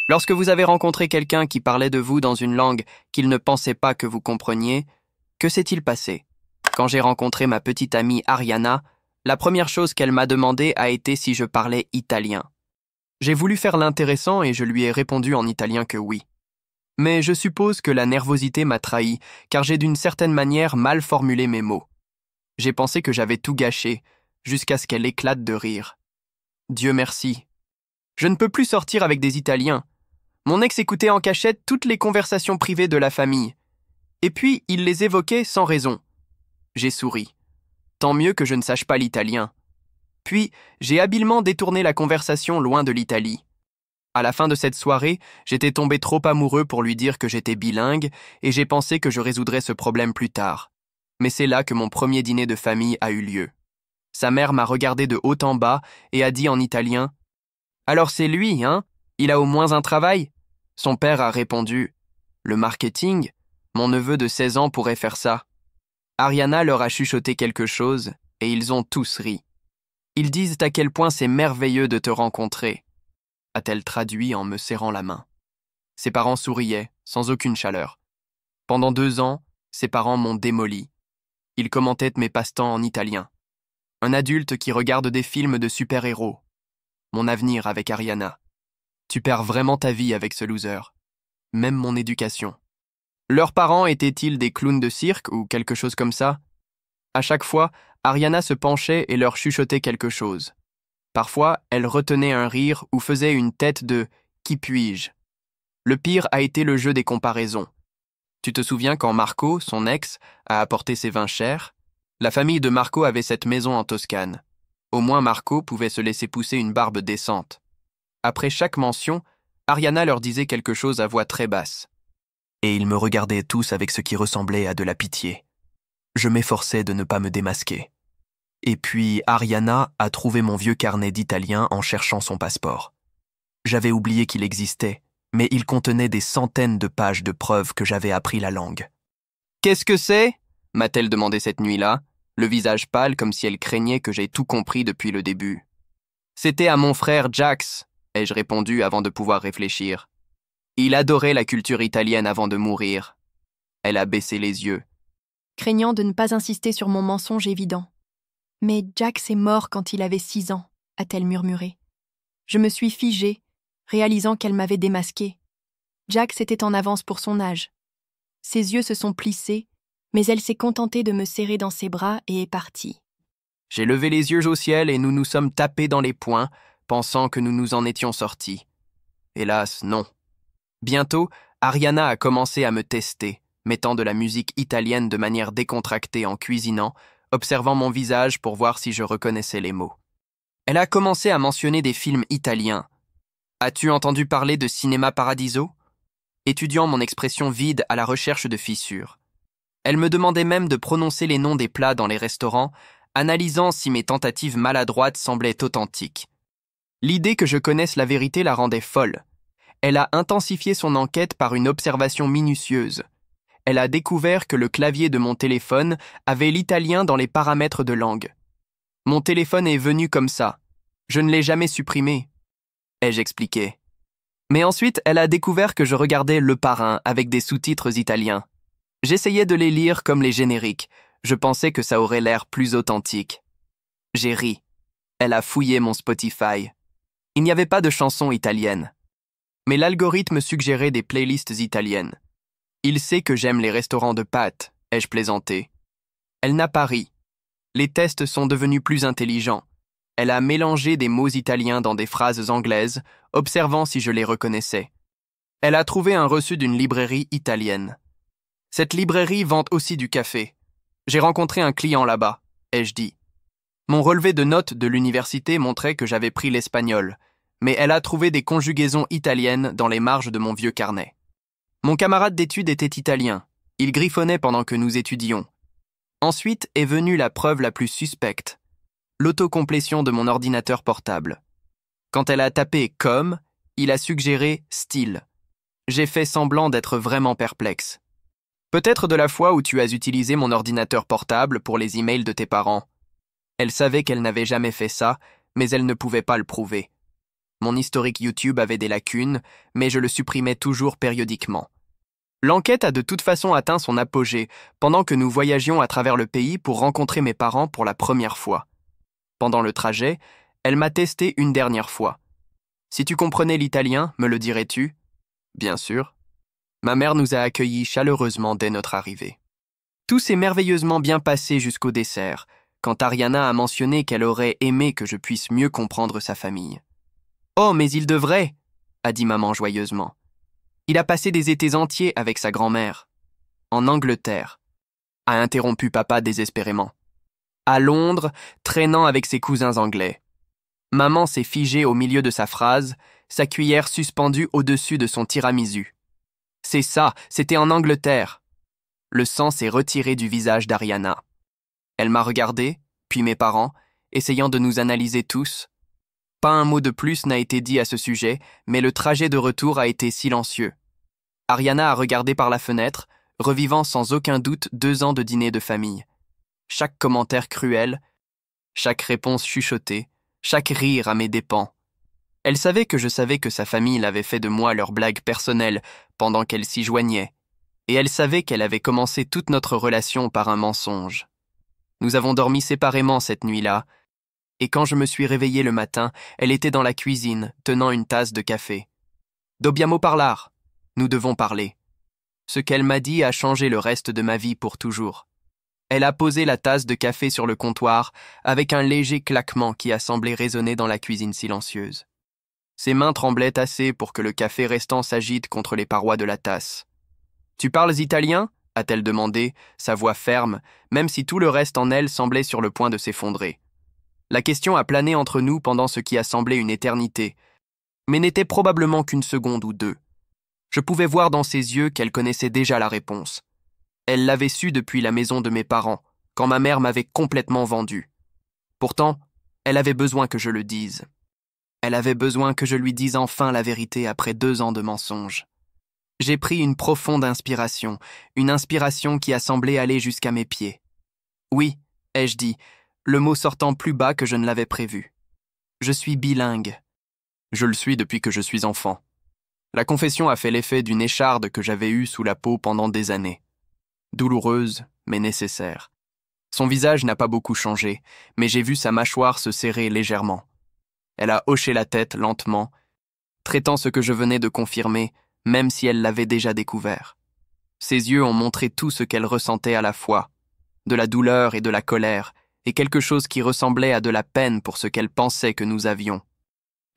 Lorsque vous avez rencontré quelqu'un qui parlait de vous dans une langue qu'il ne pensait pas que vous compreniez, que s'est-il passé? Quand j'ai rencontré ma petite amie Ariana, la première chose qu'elle m'a demandé a été si je parlais italien. J'ai voulu faire l'intéressant et je lui ai répondu en italien que oui. Mais je suppose que la nervosité m'a trahi, car j'ai d'une certaine manière mal formulé mes mots. J'ai pensé que j'avais tout gâché, jusqu'à ce qu'elle éclate de rire. Dieu merci. Je ne peux plus sortir avec des Italiens. Mon ex écoutait en cachette toutes les conversations privées de la famille. Et puis, il les évoquait sans raison. J'ai souri. Tant mieux que je ne sache pas l'italien. Puis, j'ai habilement détourné la conversation loin de l'Italie. À la fin de cette soirée, j'étais tombé trop amoureux pour lui dire que j'étais bilingue et j'ai pensé que je résoudrais ce problème plus tard. Mais c'est là que mon premier dîner de famille a eu lieu. Sa mère m'a regardé de haut en bas et a dit en italien « Alors c'est lui, hein? Il a au moins un travail ?» Son père a répondu « Le marketing? Mon neveu de 16 ans pourrait faire ça. » Ariana leur a chuchoté quelque chose et ils ont tous ri. Ils disent à quel point c'est merveilleux de te rencontrer, a-t-elle traduit en me serrant la main. Ses parents souriaient, sans aucune chaleur. Pendant 2 ans, ses parents m'ont démoli. Ils commentaient mes passe-temps en italien. Un adulte qui regarde des films de super-héros. Mon avenir avec Ariana. Tu perds vraiment ta vie avec ce loser. Même mon éducation. Leurs parents étaient-ils des clowns de cirque ou quelque chose comme ça? À chaque fois, Ariana se penchait et leur chuchotait quelque chose. Parfois, elle retenait un rire ou faisait une tête de « qui puis-je ». Le pire a été le jeu des comparaisons. Tu te souviens quand Marco, son ex, a apporté ses vins chers? La famille de Marco avait cette maison en Toscane. Au moins Marco pouvait se laisser pousser une barbe décente. Après chaque mention, Ariana leur disait quelque chose à voix très basse. Et ils me regardaient tous avec ce qui ressemblait à de la pitié. Je m'efforçais de ne pas me démasquer. Et puis Ariana a trouvé mon vieux carnet d'italien en cherchant son passeport. J'avais oublié qu'il existait, mais il contenait des centaines de pages de preuves que j'avais appris la langue. « Qu'est-ce que c'est ?» m'a-t-elle demandé cette nuit-là, le visage pâle comme si elle craignait que j'aie tout compris depuis le début. « C'était à mon frère Jax », ai-je répondu avant de pouvoir réfléchir. Il adorait la culture italienne avant de mourir. Elle a baissé les yeux. Craignant de ne pas insister sur mon mensonge évident. « Mais Jax est mort quand il avait 6 ans, a-t-elle murmuré. Je me suis figée, réalisant qu'elle m'avait démasquée. Jax était en avance pour son âge. Ses yeux se sont plissés, mais elle s'est contentée de me serrer dans ses bras et est partie. J'ai levé les yeux au ciel et nous nous sommes tapés dans les poings, pensant que nous nous en étions sortis. Hélas, non. Bientôt, Ariana a commencé à me tester, mettant de la musique italienne de manière décontractée en cuisinant, observant mon visage pour voir si je reconnaissais les mots. Elle a commencé à mentionner des films italiens. « As-tu entendu parler de Cinéma Paradiso ?» Étudiant mon expression vide à la recherche de fissures. Elle me demandait même de prononcer les noms des plats dans les restaurants, analysant si mes tentatives maladroites semblaient authentiques. L'idée que je connaisse la vérité la rendait folle. Elle a intensifié son enquête par une observation minutieuse. Elle a découvert que le clavier de mon téléphone avait l'italien dans les paramètres de langue. Mon téléphone est venu comme ça. Je ne l'ai jamais supprimé, ai-je expliqué. Mais ensuite, elle a découvert que je regardais Le Parrain avec des sous-titres italiens. J'essayais de les lire comme les génériques. Je pensais que ça aurait l'air plus authentique. J'ai ri. Elle a fouillé mon Spotify. Il n'y avait pas de chansons italiennes. Mais l'algorithme suggérait des playlists italiennes. Il sait que j'aime les restaurants de pâtes, ai-je plaisanté. Elle n'a pas ri. Les tests sont devenus plus intelligents. Elle a mélangé des mots italiens dans des phrases anglaises, observant si je les reconnaissais. Elle a trouvé un reçu d'une librairie italienne. Cette librairie vend aussi du café. J'ai rencontré un client là-bas, ai-je dit. Mon relevé de notes de l'université montrait que j'avais pris l'espagnol, mais elle a trouvé des conjugaisons italiennes dans les marges de mon vieux carnet. Mon camarade d'études était italien. Il griffonnait pendant que nous étudions. Ensuite est venue la preuve la plus suspecte, l'autocomplétion de mon ordinateur portable. Quand elle a tapé « comme », il a suggéré « style ». J'ai fait semblant d'être vraiment perplexe. Peut-être de la fois où tu as utilisé mon ordinateur portable pour les emails de tes parents. Elle savait qu'elle n'avait jamais fait ça, mais elle ne pouvait pas le prouver. Mon historique YouTube avait des lacunes, mais je le supprimais toujours périodiquement. L'enquête a de toute façon atteint son apogée pendant que nous voyagions à travers le pays pour rencontrer mes parents pour la première fois. Pendant le trajet, elle m'a testé une dernière fois. Si tu comprenais l'italien, me le dirais-tu? Bien sûr. Ma mère nous a accueillis chaleureusement dès notre arrivée. Tout s'est merveilleusement bien passé jusqu'au dessert, quand Ariana a mentionné qu'elle aurait aimé que je puisse mieux comprendre sa famille. « Oh, mais il devrait !» a dit maman joyeusement. Il a passé des étés entiers avec sa grand-mère. En Angleterre, a interrompu papa désespérément. À Londres, traînant avec ses cousins anglais. Maman s'est figée au milieu de sa phrase, sa cuillère suspendue au-dessus de son tiramisu. C'est ça, c'était en Angleterre. Le sang s'est retiré du visage d'Ariana. Elle m'a regardé, puis mes parents, essayant de nous analyser tous. Pas un mot de plus n'a été dit à ce sujet, mais le trajet de retour a été silencieux. Ariana a regardé par la fenêtre, revivant sans aucun doute 2 ans de dîner de famille. Chaque commentaire cruel, chaque réponse chuchotée, chaque rire à mes dépens. Elle savait que sa famille l'avait fait de moi leur blague personnelle pendant qu'elle s'y joignait, et elle savait qu'elle avait commencé toute notre relation par un mensonge. Nous avons dormi séparément cette nuit-là, et quand je me suis réveillé le matin, elle était dans la cuisine, tenant une tasse de café. « Dobbiamo parlar !» Nous devons parler. Ce qu'elle m'a dit a changé le reste de ma vie pour toujours. Elle a posé la tasse de café sur le comptoir avec un léger claquement qui a semblé résonner dans la cuisine silencieuse. Ses mains tremblaient assez pour que le café restant s'agite contre les parois de la tasse. « Tu parles italien ?» a-t-elle demandé, sa voix ferme, même si tout le reste en elle semblait sur le point de s'effondrer. La question a plané entre nous pendant ce qui a semblé une éternité, mais n'était probablement qu'une seconde ou 2. Je pouvais voir dans ses yeux qu'elle connaissait déjà la réponse. Elle l'avait su depuis la maison de mes parents, quand ma mère m'avait complètement vendu. Pourtant, elle avait besoin que je le dise. Elle avait besoin que je lui dise enfin la vérité après 2 ans de mensonges. J'ai pris une profonde inspiration, une inspiration qui a semblé aller jusqu'à mes pieds. Oui, ai-je dit, le mot sortant plus bas que je ne l'avais prévu. Je suis bilingue. Je le suis depuis que je suis enfant. La confession a fait l'effet d'une écharde que j'avais eue sous la peau pendant des années. Douloureuse, mais nécessaire. Son visage n'a pas beaucoup changé, mais j'ai vu sa mâchoire se serrer légèrement. Elle a hoché la tête lentement, traitant ce que je venais de confirmer, même si elle l'avait déjà découvert. Ses yeux ont montré tout ce qu'elle ressentait à la fois, de la douleur et de la colère, et quelque chose qui ressemblait à de la peine pour ce qu'elle pensait que nous avions.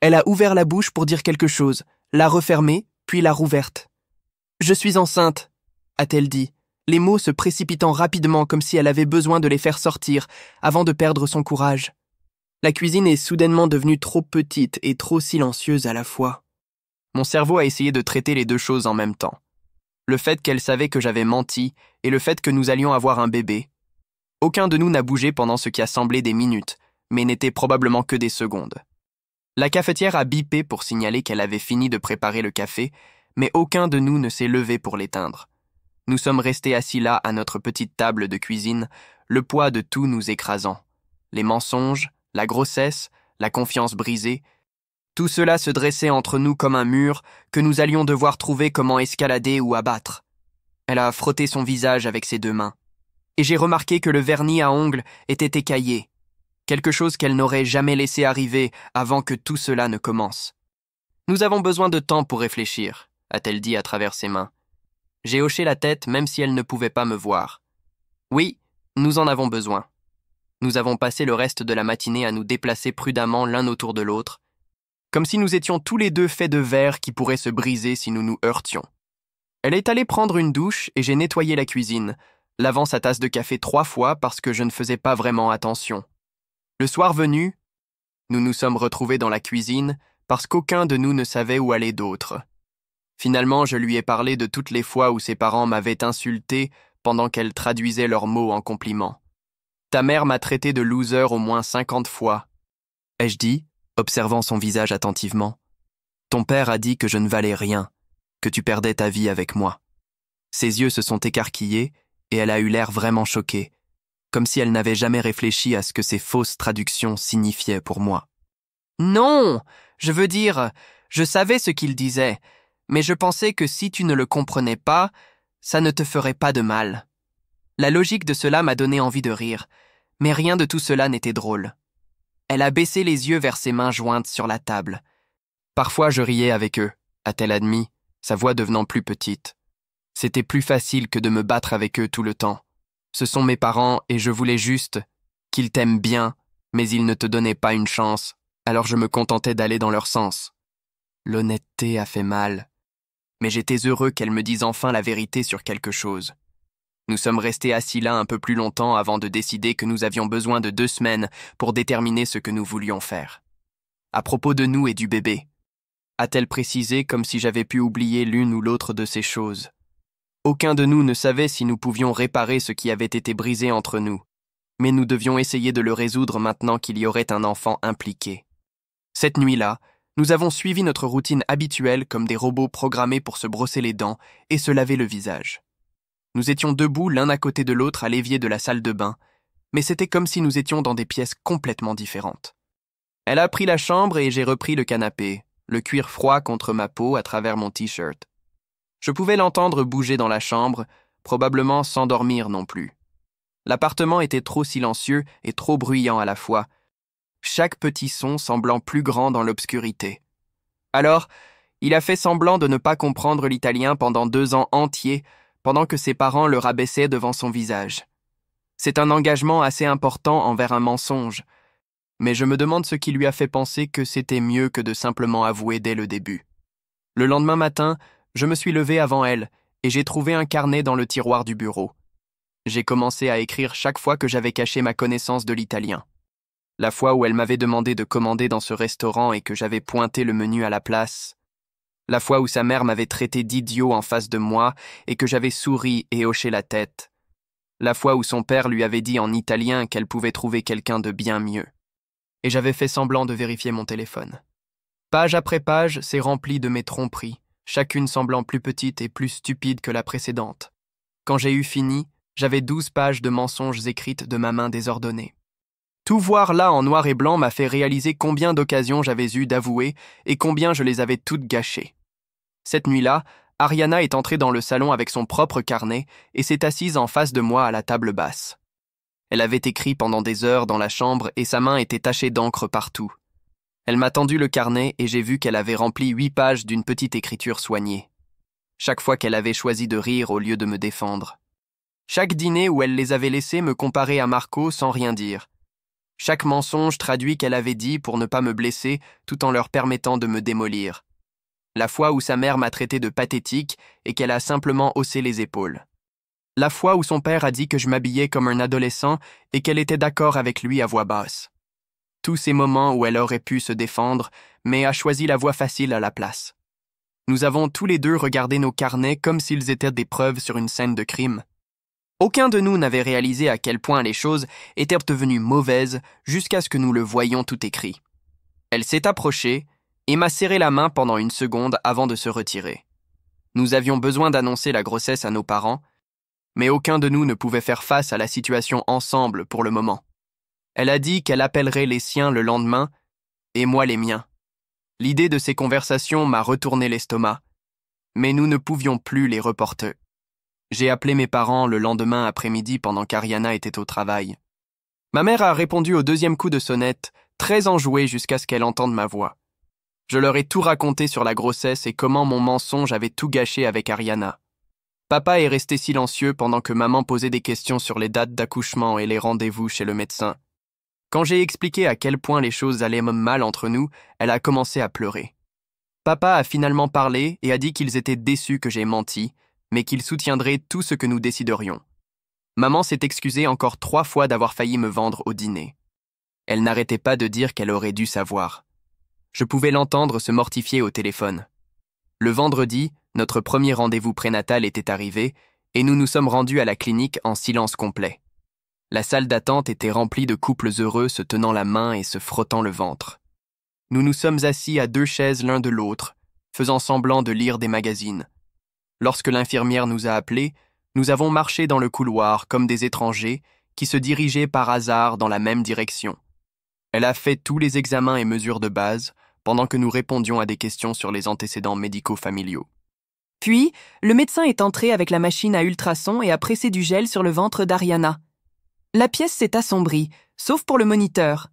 Elle a ouvert la bouche pour dire quelque chose, l'a refermée, puis l'a rouverte. « Je suis enceinte », a-t-elle dit, les mots se précipitant rapidement comme si elle avait besoin de les faire sortir avant de perdre son courage. La cuisine est soudainement devenue trop petite et trop silencieuse à la fois. Mon cerveau a essayé de traiter les 2 choses en même temps. Le fait qu'elle savait que j'avais menti et le fait que nous allions avoir un bébé. Aucun de nous n'a bougé pendant ce qui a semblé des minutes, mais n'était probablement que des secondes. La cafetière a bipé pour signaler qu'elle avait fini de préparer le café, mais aucun de nous ne s'est levé pour l'éteindre. Nous sommes restés assis là à notre petite table de cuisine, le poids de tout nous écrasant. Les mensonges, la grossesse, la confiance brisée, tout cela se dressait entre nous comme un mur que nous allions devoir trouver comment escalader ou abattre. Elle a frotté son visage avec ses 2 mains. Et j'ai remarqué que le vernis à ongles était écaillé. Quelque chose qu'elle n'aurait jamais laissé arriver avant que tout cela ne commence. « Nous avons besoin de temps pour réfléchir », a-t-elle dit à travers ses mains. J'ai hoché la tête même si elle ne pouvait pas me voir. Oui, nous en avons besoin. Nous avons passé le reste de la matinée à nous déplacer prudemment l'un autour de l'autre, comme si nous étions tous les 2 faits de verre qui pourraient se briser si nous nous heurtions. Elle est allée prendre une douche et j'ai nettoyé la cuisine, lavant sa tasse de café 3 fois parce que je ne faisais pas vraiment attention. Le soir venu, nous nous sommes retrouvés dans la cuisine parce qu'aucun de nous ne savait où aller d'autre. Finalement, je lui ai parlé de toutes les fois où ses parents m'avaient insulté pendant qu'elle traduisait leurs mots en compliments. « Ta mère m'a traité de loser au moins 50 fois. » ai-je dit, observant son visage attentivement. « Ton père a dit que je ne valais rien, que tu perdais ta vie avec moi. » Ses yeux se sont écarquillés et elle a eu l'air vraiment choquée, comme si elle n'avait jamais réfléchi à ce que ces fausses traductions signifiaient pour moi. « Non !» Je veux dire, je savais ce qu'il disait, mais je pensais que si tu ne le comprenais pas, ça ne te ferait pas de mal. La logique de cela m'a donné envie de rire, mais rien de tout cela n'était drôle. Elle a baissé les yeux vers ses mains jointes sur la table. Parfois je riais avec eux, a-t-elle admis, sa voix devenant plus petite. C'était plus facile que de me battre avec eux tout le temps. Ce sont mes parents et je voulais juste qu'ils t'aiment bien, mais ils ne te donnaient pas une chance, alors je me contentais d'aller dans leur sens. L'honnêteté a fait mal, mais j'étais heureux qu'elle me dise enfin la vérité sur quelque chose. Nous sommes restés assis là un peu plus longtemps avant de décider que nous avions besoin de 2 semaines pour déterminer ce que nous voulions faire. À propos de nous et du bébé, a-t-elle précisé comme si j'avais pu oublier l'une ou l'autre de ces choses. Aucun de nous ne savait si nous pouvions réparer ce qui avait été brisé entre nous, mais nous devions essayer de le résoudre maintenant qu'il y aurait un enfant impliqué. Cette nuit-là, nous avons suivi notre routine habituelle comme des robots programmés pour se brosser les dents et se laver le visage. Nous étions debout l'un à côté de l'autre à l'évier de la salle de bain, mais c'était comme si nous étions dans des pièces complètement différentes. Elle a pris la chambre et j'ai repris le canapé, le cuir froid contre ma peau à travers mon t-shirt. Je pouvais l'entendre bouger dans la chambre, probablement sans dormir non plus. L'appartement était trop silencieux et trop bruyant à la fois, chaque petit son semblant plus grand dans l'obscurité. Alors, il a fait semblant de ne pas comprendre l'italien pendant 2 ans entiers, pendant que ses parents le rabaissaient devant son visage. C'est un engagement assez important envers un mensonge, mais je me demande ce qui lui a fait penser que c'était mieux que de simplement avouer dès le début. Le lendemain matin, je me suis levé avant elle et j'ai trouvé un carnet dans le tiroir du bureau. J'ai commencé à écrire chaque fois que j'avais caché ma connaissance de l'italien. La fois où elle m'avait demandé de commander dans ce restaurant et que j'avais pointé le menu à la place. La fois où sa mère m'avait traité d'idiot en face de moi et que j'avais souri et hoché la tête. La fois où son père lui avait dit en italien qu'elle pouvait trouver quelqu'un de bien mieux. Et j'avais fait semblant de vérifier mon téléphone. Page après page, c'est rempli de mes tromperies, chacune semblant plus petite et plus stupide que la précédente. Quand j'ai eu fini, j'avais 12 pages de mensonges écrites de ma main désordonnée. Tout voir là en noir et blanc m'a fait réaliser combien d'occasions j'avais eu d'avouer et combien je les avais toutes gâchées. Cette nuit-là, Ariana est entrée dans le salon avec son propre carnet et s'est assise en face de moi à la table basse. Elle avait écrit pendant des heures dans la chambre et sa main était tachée d'encre partout. Elle m'a tendu le carnet et j'ai vu qu'elle avait rempli 8 pages d'une petite écriture soignée. Chaque fois qu'elle avait choisi de rire au lieu de me défendre. Chaque dîner où elle les avait laissés me comparer à Marco sans rien dire. Chaque mensonge traduit qu'elle avait dit pour ne pas me blesser tout en leur permettant de me démolir. La fois où sa mère m'a traité de pathétique et qu'elle a simplement haussé les épaules. La fois où son père a dit que je m'habillais comme un adolescent et qu'elle était d'accord avec lui à voix basse. Tous ces moments où elle aurait pu se défendre, mais a choisi la voie facile à la place. Nous avons tous les deux regardé nos carnets comme s'ils étaient des preuves sur une scène de crime. Aucun de nous n'avait réalisé à quel point les choses étaient devenues mauvaises jusqu'à ce que nous le voyions tout écrit. Elle s'est approchée et m'a serré la main pendant 1 seconde avant de se retirer. Nous avions besoin d'annoncer la grossesse à nos parents, mais aucun de nous ne pouvait faire face à la situation ensemble pour le moment. Elle a dit qu'elle appellerait les siens le lendemain, et moi les miens. L'idée de ces conversations m'a retourné l'estomac, mais nous ne pouvions plus les reporter. J'ai appelé mes parents le lendemain après-midi pendant qu'Ariana était au travail. Ma mère a répondu au 2e coup de sonnette, très enjouée jusqu'à ce qu'elle entende ma voix. Je leur ai tout raconté sur la grossesse et comment mon mensonge avait tout gâché avec Ariana. Papa est resté silencieux pendant que maman posait des questions sur les dates d'accouchement et les rendez-vous chez le médecin. Quand j'ai expliqué à quel point les choses allaient mal entre nous, elle a commencé à pleurer. Papa a finalement parlé et a dit qu'ils étaient déçus que j'ai menti, mais qu'ils soutiendraient tout ce que nous déciderions. Maman s'est excusée encore 3 fois d'avoir failli me vendre au dîner. Elle n'arrêtait pas de dire qu'elle aurait dû savoir. Je pouvais l'entendre se mortifier au téléphone. Le vendredi, notre premier rendez-vous prénatal était arrivé et nous nous sommes rendus à la clinique en silence complet. La salle d'attente était remplie de couples heureux se tenant la main et se frottant le ventre. Nous nous sommes assis à 2 chaises l'un de l'autre, faisant semblant de lire des magazines. Lorsque l'infirmière nous a appelés, nous avons marché dans le couloir comme des étrangers qui se dirigeaient par hasard dans la même direction. Elle a fait tous les examens et mesures de base, pendant que nous répondions à des questions sur les antécédents médicaux familiaux. Puis, le médecin est entré avec la machine à ultrasons et a pressé du gel sur le ventre d'Ariana. La pièce s'est assombrie, sauf pour le moniteur.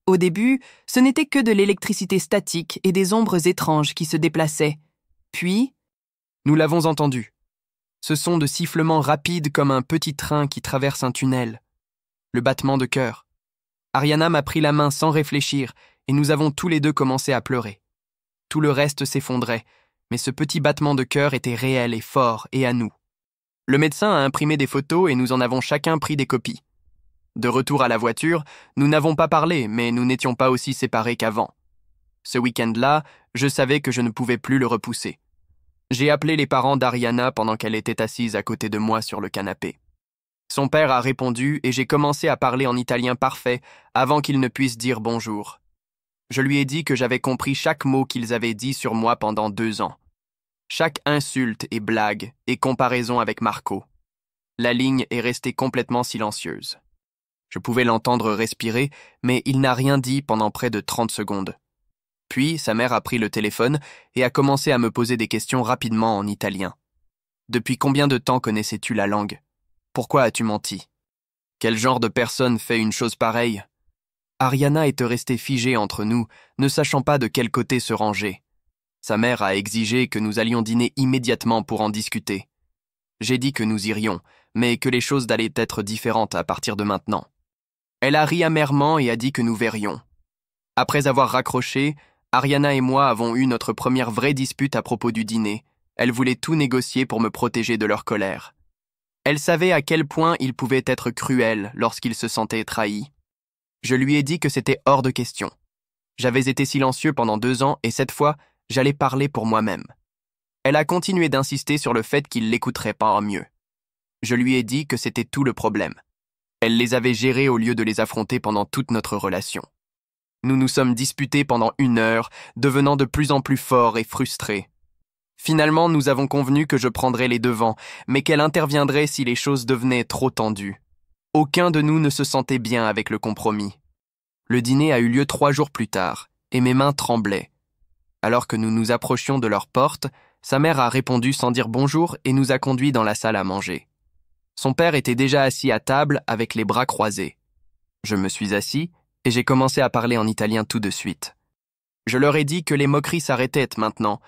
Au début, ce n'était que de l'électricité statique et des ombres étranges qui se déplaçaient. Puis, nous l'avons entendu. Ce son de sifflement rapide comme un petit train qui traverse un tunnel. Le battement de cœur. Ariana m'a pris la main sans réfléchir et nous avons tous les deux commencé à pleurer. Tout le reste s'effondrait, mais ce petit battement de cœur était réel et fort et à nous. Le médecin a imprimé des photos et nous en avons chacun pris des copies. De retour à la voiture, nous n'avons pas parlé, mais nous n'étions pas aussi séparés qu'avant. Ce week-end-là, je savais que je ne pouvais plus le repousser. J'ai appelé les parents d'Ariana pendant qu'elle était assise à côté de moi sur le canapé. Son père a répondu et j'ai commencé à parler en italien parfait avant qu'il ne puisse dire bonjour. Je lui ai dit que j'avais compris chaque mot qu'ils avaient dit sur moi pendant 2 ans. Chaque insulte et blague et comparaison avec Marco. La ligne est restée complètement silencieuse. Je pouvais l'entendre respirer, mais il n'a rien dit pendant près de 30 secondes. Puis, sa mère a pris le téléphone et a commencé à me poser des questions rapidement en italien. Depuis combien de temps connaissais-tu la langue? Pourquoi as-tu menti? Quel genre de personne fait une chose pareille? Ariana était restée figée entre nous, ne sachant pas de quel côté se ranger. Sa mère a exigé que nous allions dîner immédiatement pour en discuter. J'ai dit que nous irions, mais que les choses allaient être différentes à partir de maintenant. Elle a ri amèrement et a dit que nous verrions. Après avoir raccroché, Ariana et moi avons eu notre première vraie dispute à propos du dîner. Elle voulait tout négocier pour me protéger de leur colère. Elle savait à quel point ils pouvaient être cruels lorsqu'ils se sentaient trahis. Je lui ai dit que c'était hors de question. J'avais été silencieux pendant 2 ans et cette fois, j'allais parler pour moi-même. Elle a continué d'insister sur le fait qu'il l'écouterait pas en mieux. Je lui ai dit que c'était tout le problème. Elle les avait gérés au lieu de les affronter pendant toute notre relation. Nous nous sommes disputés pendant 1 heure, devenant de plus en plus forts et frustrés. Finalement, nous avons convenu que je prendrais les devants, mais qu'elle interviendrait si les choses devenaient trop tendues. Aucun de nous ne se sentait bien avec le compromis. Le dîner a eu lieu 3 jours plus tard, et mes mains tremblaient. Alors que nous nous approchions de leur porte, sa mère a répondu sans dire bonjour et nous a conduits dans la salle à manger. Son père était déjà assis à table avec les bras croisés. Je me suis assis et j'ai commencé à parler en italien tout de suite. Je leur ai dit que les moqueries s'arrêtaient maintenant.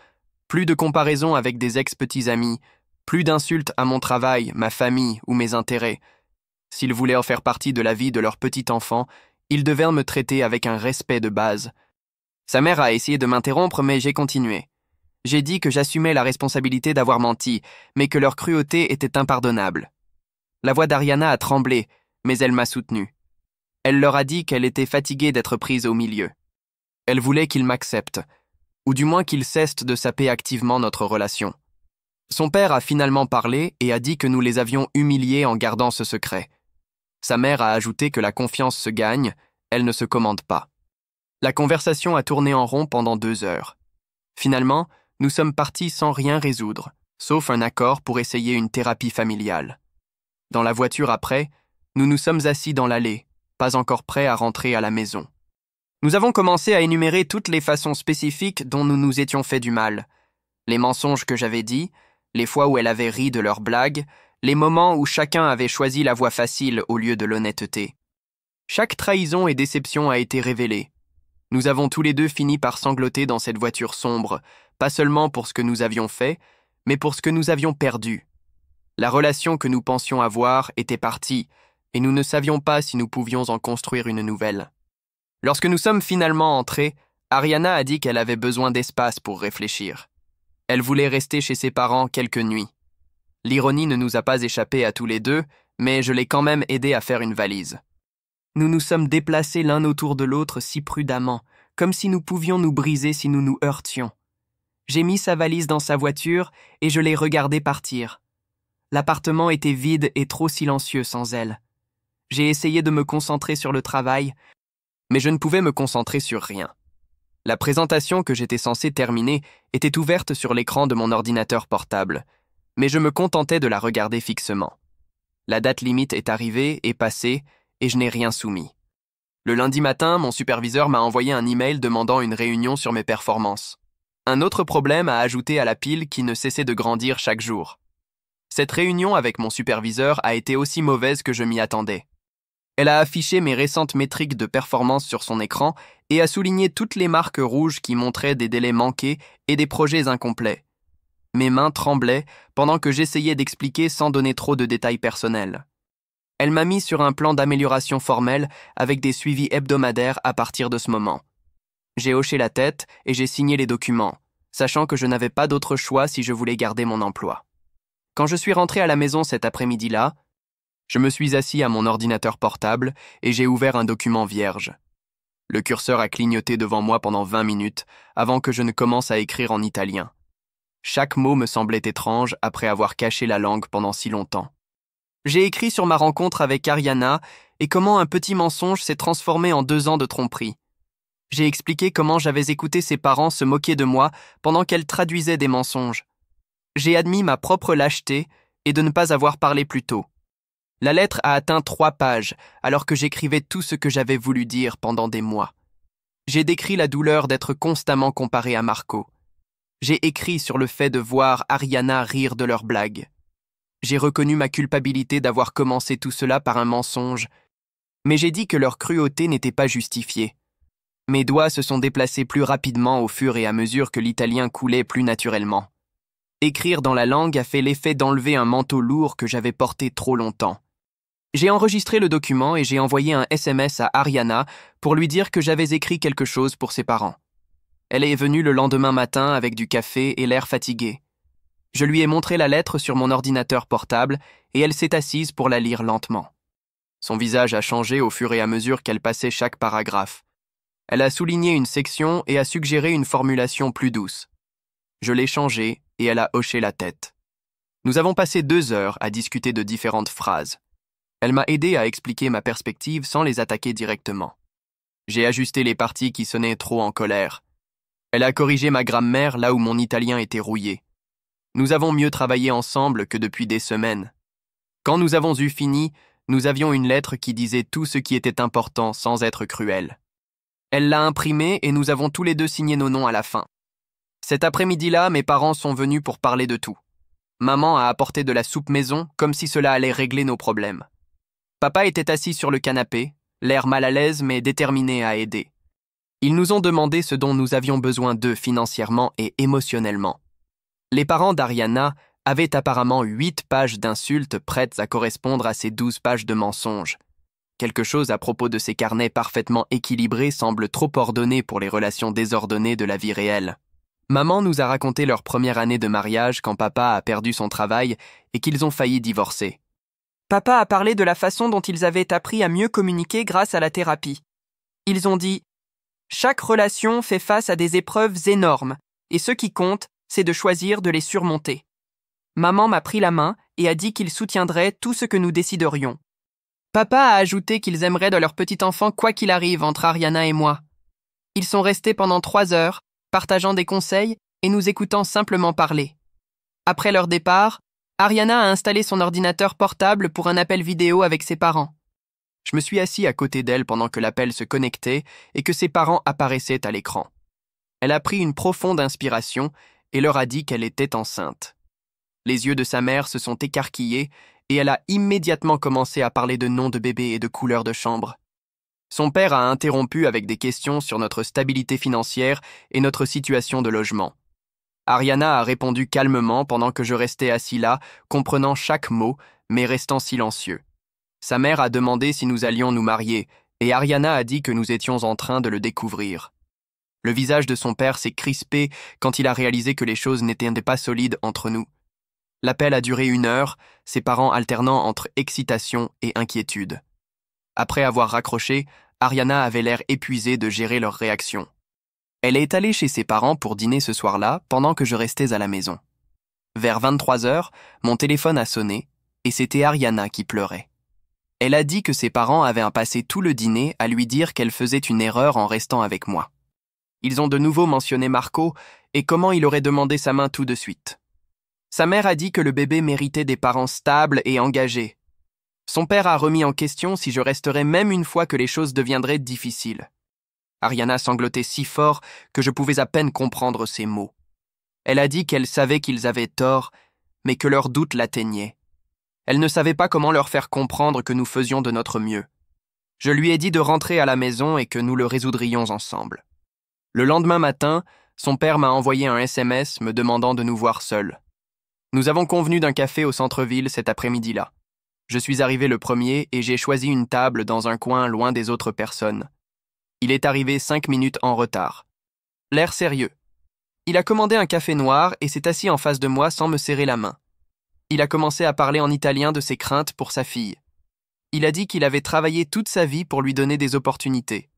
Plus de comparaisons avec des ex-petits amis, plus d'insultes à mon travail, ma famille ou mes intérêts. S'ils voulaient en faire partie de la vie de leur petit enfant, ils devaient me traiter avec un respect de base. Sa mère a essayé de m'interrompre, mais j'ai continué. J'ai dit que j'assumais la responsabilité d'avoir menti, mais que leur cruauté était impardonnable. La voix d'Ariana a tremblé, mais elle m'a soutenu. Elle leur a dit qu'elle était fatiguée d'être prise au milieu. Elle voulait qu'ils m'acceptent, ou du moins qu'ils cessent de saper activement notre relation. Son père a finalement parlé et a dit que nous les avions humiliés en gardant ce secret. Sa mère a ajouté que la confiance se gagne, elle ne se commande pas. La conversation a tourné en rond pendant 2 heures. Finalement, nous sommes partis sans rien résoudre, sauf un accord pour essayer une thérapie familiale. Dans la voiture après, nous nous sommes assis dans l'allée, pas encore prêts à rentrer à la maison. Nous avons commencé à énumérer toutes les façons spécifiques dont nous nous étions fait du mal. Les mensonges que j'avais dits, les fois où elle avait ri de leurs blagues, les moments où chacun avait choisi la voie facile au lieu de l'honnêteté. Chaque trahison et déception a été révélée. Nous avons tous les deux fini par sangloter dans cette voiture sombre, pas seulement pour ce que nous avions fait, mais pour ce que nous avions perdu. La relation que nous pensions avoir était partie, et nous ne savions pas si nous pouvions en construire une nouvelle. Lorsque nous sommes finalement entrés, Ariana a dit qu'elle avait besoin d'espace pour réfléchir. Elle voulait rester chez ses parents quelques nuits. L'ironie ne nous a pas échappé à tous les deux, mais je l'ai quand même aidé à faire une valise. Nous nous sommes déplacés l'un autour de l'autre si prudemment, comme si nous pouvions nous briser si nous nous heurtions. J'ai mis sa valise dans sa voiture et je l'ai regardée partir. L'appartement était vide et trop silencieux sans elle. J'ai essayé de me concentrer sur le travail, mais je ne pouvais me concentrer sur rien. La présentation que j'étais censé terminer était ouverte sur l'écran de mon ordinateur portable, mais je me contentais de la regarder fixement. La date limite est arrivée et passée, et je n'ai rien soumis. Le lundi matin, mon superviseur m'a envoyé un email demandant une réunion sur mes performances. Un autre problème à ajouter à la pile qui ne cessait de grandir chaque jour. Cette réunion avec mon superviseur a été aussi mauvaise que je m'y attendais. Elle a affiché mes récentes métriques de performance sur son écran et a souligné toutes les marques rouges qui montraient des délais manqués et des projets incomplets. Mes mains tremblaient pendant que j'essayais d'expliquer sans donner trop de détails personnels. Elle m'a mis sur un plan d'amélioration formel avec des suivis hebdomadaires à partir de ce moment. J'ai hoché la tête et j'ai signé les documents, sachant que je n'avais pas d'autre choix si je voulais garder mon emploi. Quand je suis rentré à la maison cet après-midi-là, je me suis assis à mon ordinateur portable et j'ai ouvert un document vierge. Le curseur a clignoté devant moi pendant 20 minutes avant que je ne commence à écrire en italien. Chaque mot me semblait étrange après avoir caché la langue pendant si longtemps. J'ai écrit sur ma rencontre avec Ariana et comment un petit mensonge s'est transformé en 2 ans de tromperie. J'ai expliqué comment j'avais écouté ses parents se moquer de moi pendant qu'elle traduisait des mensonges. J'ai admis ma propre lâcheté et de ne pas avoir parlé plus tôt. La lettre a atteint 3 pages alors que j'écrivais tout ce que j'avais voulu dire pendant des mois. J'ai décrit la douleur d'être constamment comparé à Marco. J'ai écrit sur le fait de voir Ariana rire de leurs blagues. J'ai reconnu ma culpabilité d'avoir commencé tout cela par un mensonge, mais j'ai dit que leur cruauté n'était pas justifiée. Mes doigts se sont déplacés plus rapidement au fur et à mesure que l'italien coulait plus naturellement. Écrire dans la langue a fait l'effet d'enlever un manteau lourd que j'avais porté trop longtemps. J'ai enregistré le document et j'ai envoyé un SMS à Ariana pour lui dire que j'avais écrit quelque chose pour ses parents. Elle est venue le lendemain matin avec du café et l'air fatigué. Je lui ai montré la lettre sur mon ordinateur portable et elle s'est assise pour la lire lentement. Son visage a changé au fur et à mesure qu'elle passait chaque paragraphe. Elle a souligné une section et a suggéré une formulation plus douce. Je l'ai changée et elle a hoché la tête. Nous avons passé 2 heures à discuter de différentes phrases. Elle m'a aidé à expliquer ma perspective sans les attaquer directement. J'ai ajusté les parties qui sonnaient trop en colère. Elle a corrigé ma grammaire là où mon italien était rouillé. Nous avons mieux travaillé ensemble que depuis des semaines. Quand nous avons eu fini, nous avions une lettre qui disait tout ce qui était important sans être cruelle. Elle l'a imprimée et nous avons tous les 2 signé nos noms à la fin. Cet après-midi-là, mes parents sont venus pour parler de tout. Maman a apporté de la soupe maison comme si cela allait régler nos problèmes. Papa était assis sur le canapé, l'air mal à l'aise mais déterminé à aider. Ils nous ont demandé ce dont nous avions besoin d'eux financièrement et émotionnellement. Les parents d'Ariana avaient apparemment 8 pages d'insultes prêtes à correspondre à ces 12 pages de mensonges. Quelque chose à propos de ces carnets parfaitement équilibrés semble trop ordonné pour les relations désordonnées de la vie réelle. Maman nous a raconté leur première année de mariage quand papa a perdu son travail et qu'ils ont failli divorcer. Papa a parlé de la façon dont ils avaient appris à mieux communiquer grâce à la thérapie. Ils ont dit « Chaque relation fait face à des épreuves énormes, et ce qui compte, c'est de choisir de les surmonter. » Maman m'a pris la main et a dit qu'ils soutiendraient tout ce que nous déciderions. Papa a ajouté qu'ils aimeraient de leur petit enfant quoi qu'il arrive entre Ariana et moi. Ils sont restés pendant 3 heures, partageant des conseils et nous écoutant simplement parler. Après leur départ, Ariana a installé son ordinateur portable pour un appel vidéo avec ses parents. Je me suis assis à côté d'elle pendant que l'appel se connectait et que ses parents apparaissaient à l'écran. Elle a pris une profonde inspiration et leur a dit qu'elle était enceinte. Les yeux de sa mère se sont écarquillés et elle a immédiatement commencé à parler de noms de bébé et de couleurs de chambre. Son père a interrompu avec des questions sur notre stabilité financière et notre situation de logement. Ariana a répondu calmement pendant que je restais assis là, comprenant chaque mot, mais restant silencieux. Sa mère a demandé si nous allions nous marier, et Ariana a dit que nous étions en train de le découvrir. Le visage de son père s'est crispé quand il a réalisé que les choses n'étaient pas solides entre nous. L'appel a duré 1 heure, ses parents alternant entre excitation et inquiétude. Après avoir raccroché, Ariana avait l'air épuisée de gérer leurs réactions. Elle est allée chez ses parents pour dîner ce soir-là pendant que je restais à la maison. Vers 23 heures, mon téléphone a sonné et c'était Ariana qui pleurait. Elle a dit que ses parents avaient passé tout le dîner à lui dire qu'elle faisait une erreur en restant avec moi. Ils ont de nouveau mentionné Marco et comment il aurait demandé sa main tout de suite. Sa mère a dit que le bébé méritait des parents stables et engagés. Son père a remis en question si je resterais même une fois que les choses deviendraient difficiles. Ariana sanglotait si fort que je pouvais à peine comprendre ses mots. Elle a dit qu'elle savait qu'ils avaient tort, mais que leurs doutes l'atteignaient. Elle ne savait pas comment leur faire comprendre que nous faisions de notre mieux. Je lui ai dit de rentrer à la maison et que nous le résoudrions ensemble. Le lendemain matin, son père m'a envoyé un SMS me demandant de nous voir seuls. Nous avons convenu d'un café au centre-ville cet après-midi-là. Je suis arrivé le premier et j'ai choisi une table dans un coin loin des autres personnes. Il est arrivé 5 minutes en retard. L'air sérieux. Il a commandé un café noir et s'est assis en face de moi sans me serrer la main. Il a commencé à parler en italien de ses craintes pour sa fille. Il a dit qu'il avait travaillé toute sa vie pour lui donner des opportunités.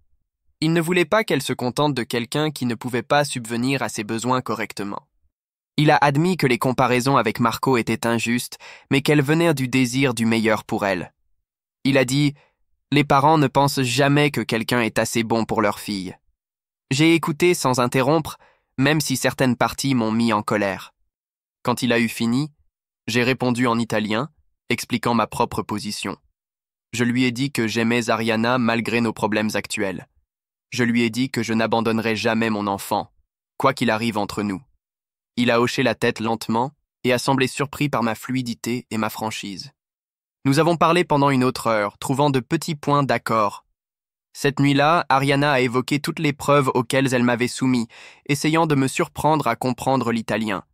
Il ne voulait pas qu'elle se contente de quelqu'un qui ne pouvait pas subvenir à ses besoins correctement. Il a admis que les comparaisons avec Marco étaient injustes, mais qu'elles venaient du désir du meilleur pour elle. Il a dit « Les parents ne pensent jamais que quelqu'un est assez bon pour leur fille. » J'ai écouté sans interrompre, même si certaines parties m'ont mis en colère. Quand il a eu fini, j'ai répondu en italien, expliquant ma propre position. Je lui ai dit que j'aimais Ariana malgré nos problèmes actuels. Je lui ai dit que je n'abandonnerais jamais mon enfant, quoi qu'il arrive entre nous. Il a hoché la tête lentement et a semblé surpris par ma fluidité et ma franchise. Nous avons parlé pendant une autre heure, trouvant de petits points d'accord. Cette nuit-là, Ariana a évoqué toutes les preuves auxquelles elle m'avait soumis, essayant de me surprendre à comprendre l'italien.